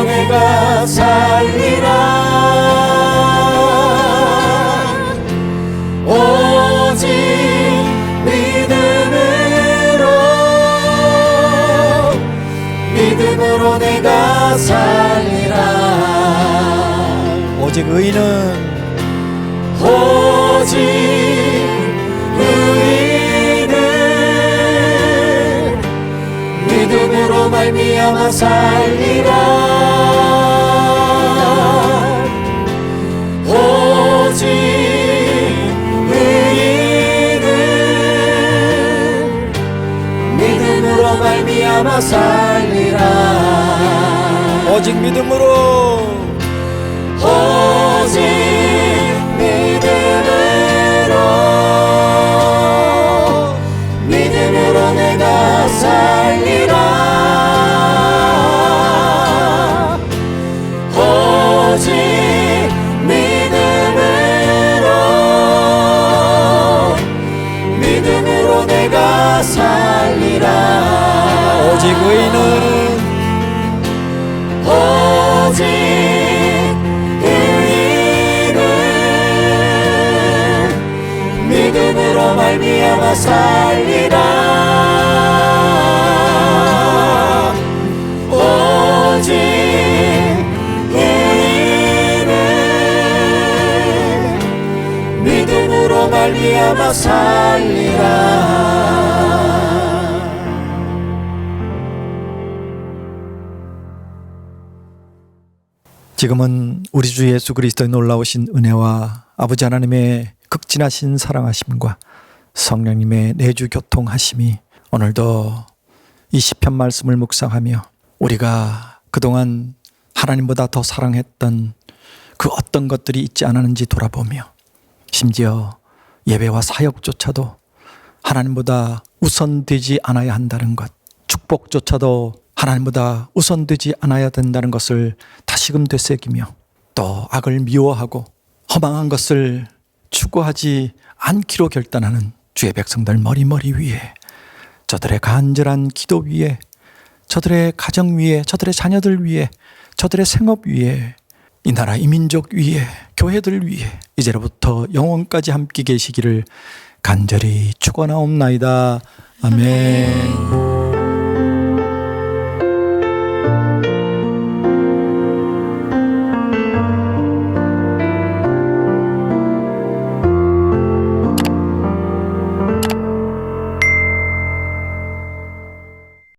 내가 살리라. 오직 믿음으로 내가 살리라. 오직 의인은 믿음으로 말미암아 살리라. 오직 의인은 믿음으로 말미암아 살리라. 오직 믿음으로 오직 믿음으로 내가 살리라. 오직 믿음으로 내가 살리라. 오직 의인은 오직 믿음으로 말미암아 살리라. 오직 의인은 믿음으로 말미암아 살리라. 지금은 우리 주 예수 그리스도의 놀라우신 은혜와 아버지 하나님의 극진하신 사랑하심과 성령님의 내주 교통하심이 오늘도 이 시편 말씀을 묵상하며 우리가 그동안 하나님보다 더 사랑했던 그 어떤 것들이 있지 않았는지 돌아보며 심지어 예배와 사역조차도 하나님보다 우선되지 않아야 한다는 것, 축복조차도 하나님보다 우선되지 않아야 된다는 것을 다시금 되새기며 또 악을 미워하고 허망한 것을 추구하지 않기로 결단하는 주의 백성들 머리머리 위에, 저들의 간절한 기도 위에, 저들의 가정 위에, 저들의 자녀들 위에, 저들의 생업 위에, 이 나라 이 민족 위에, 교회들 위에 이제로부터 영원까지 함께 계시기를 간절히 축원하옵나이다. 아멘.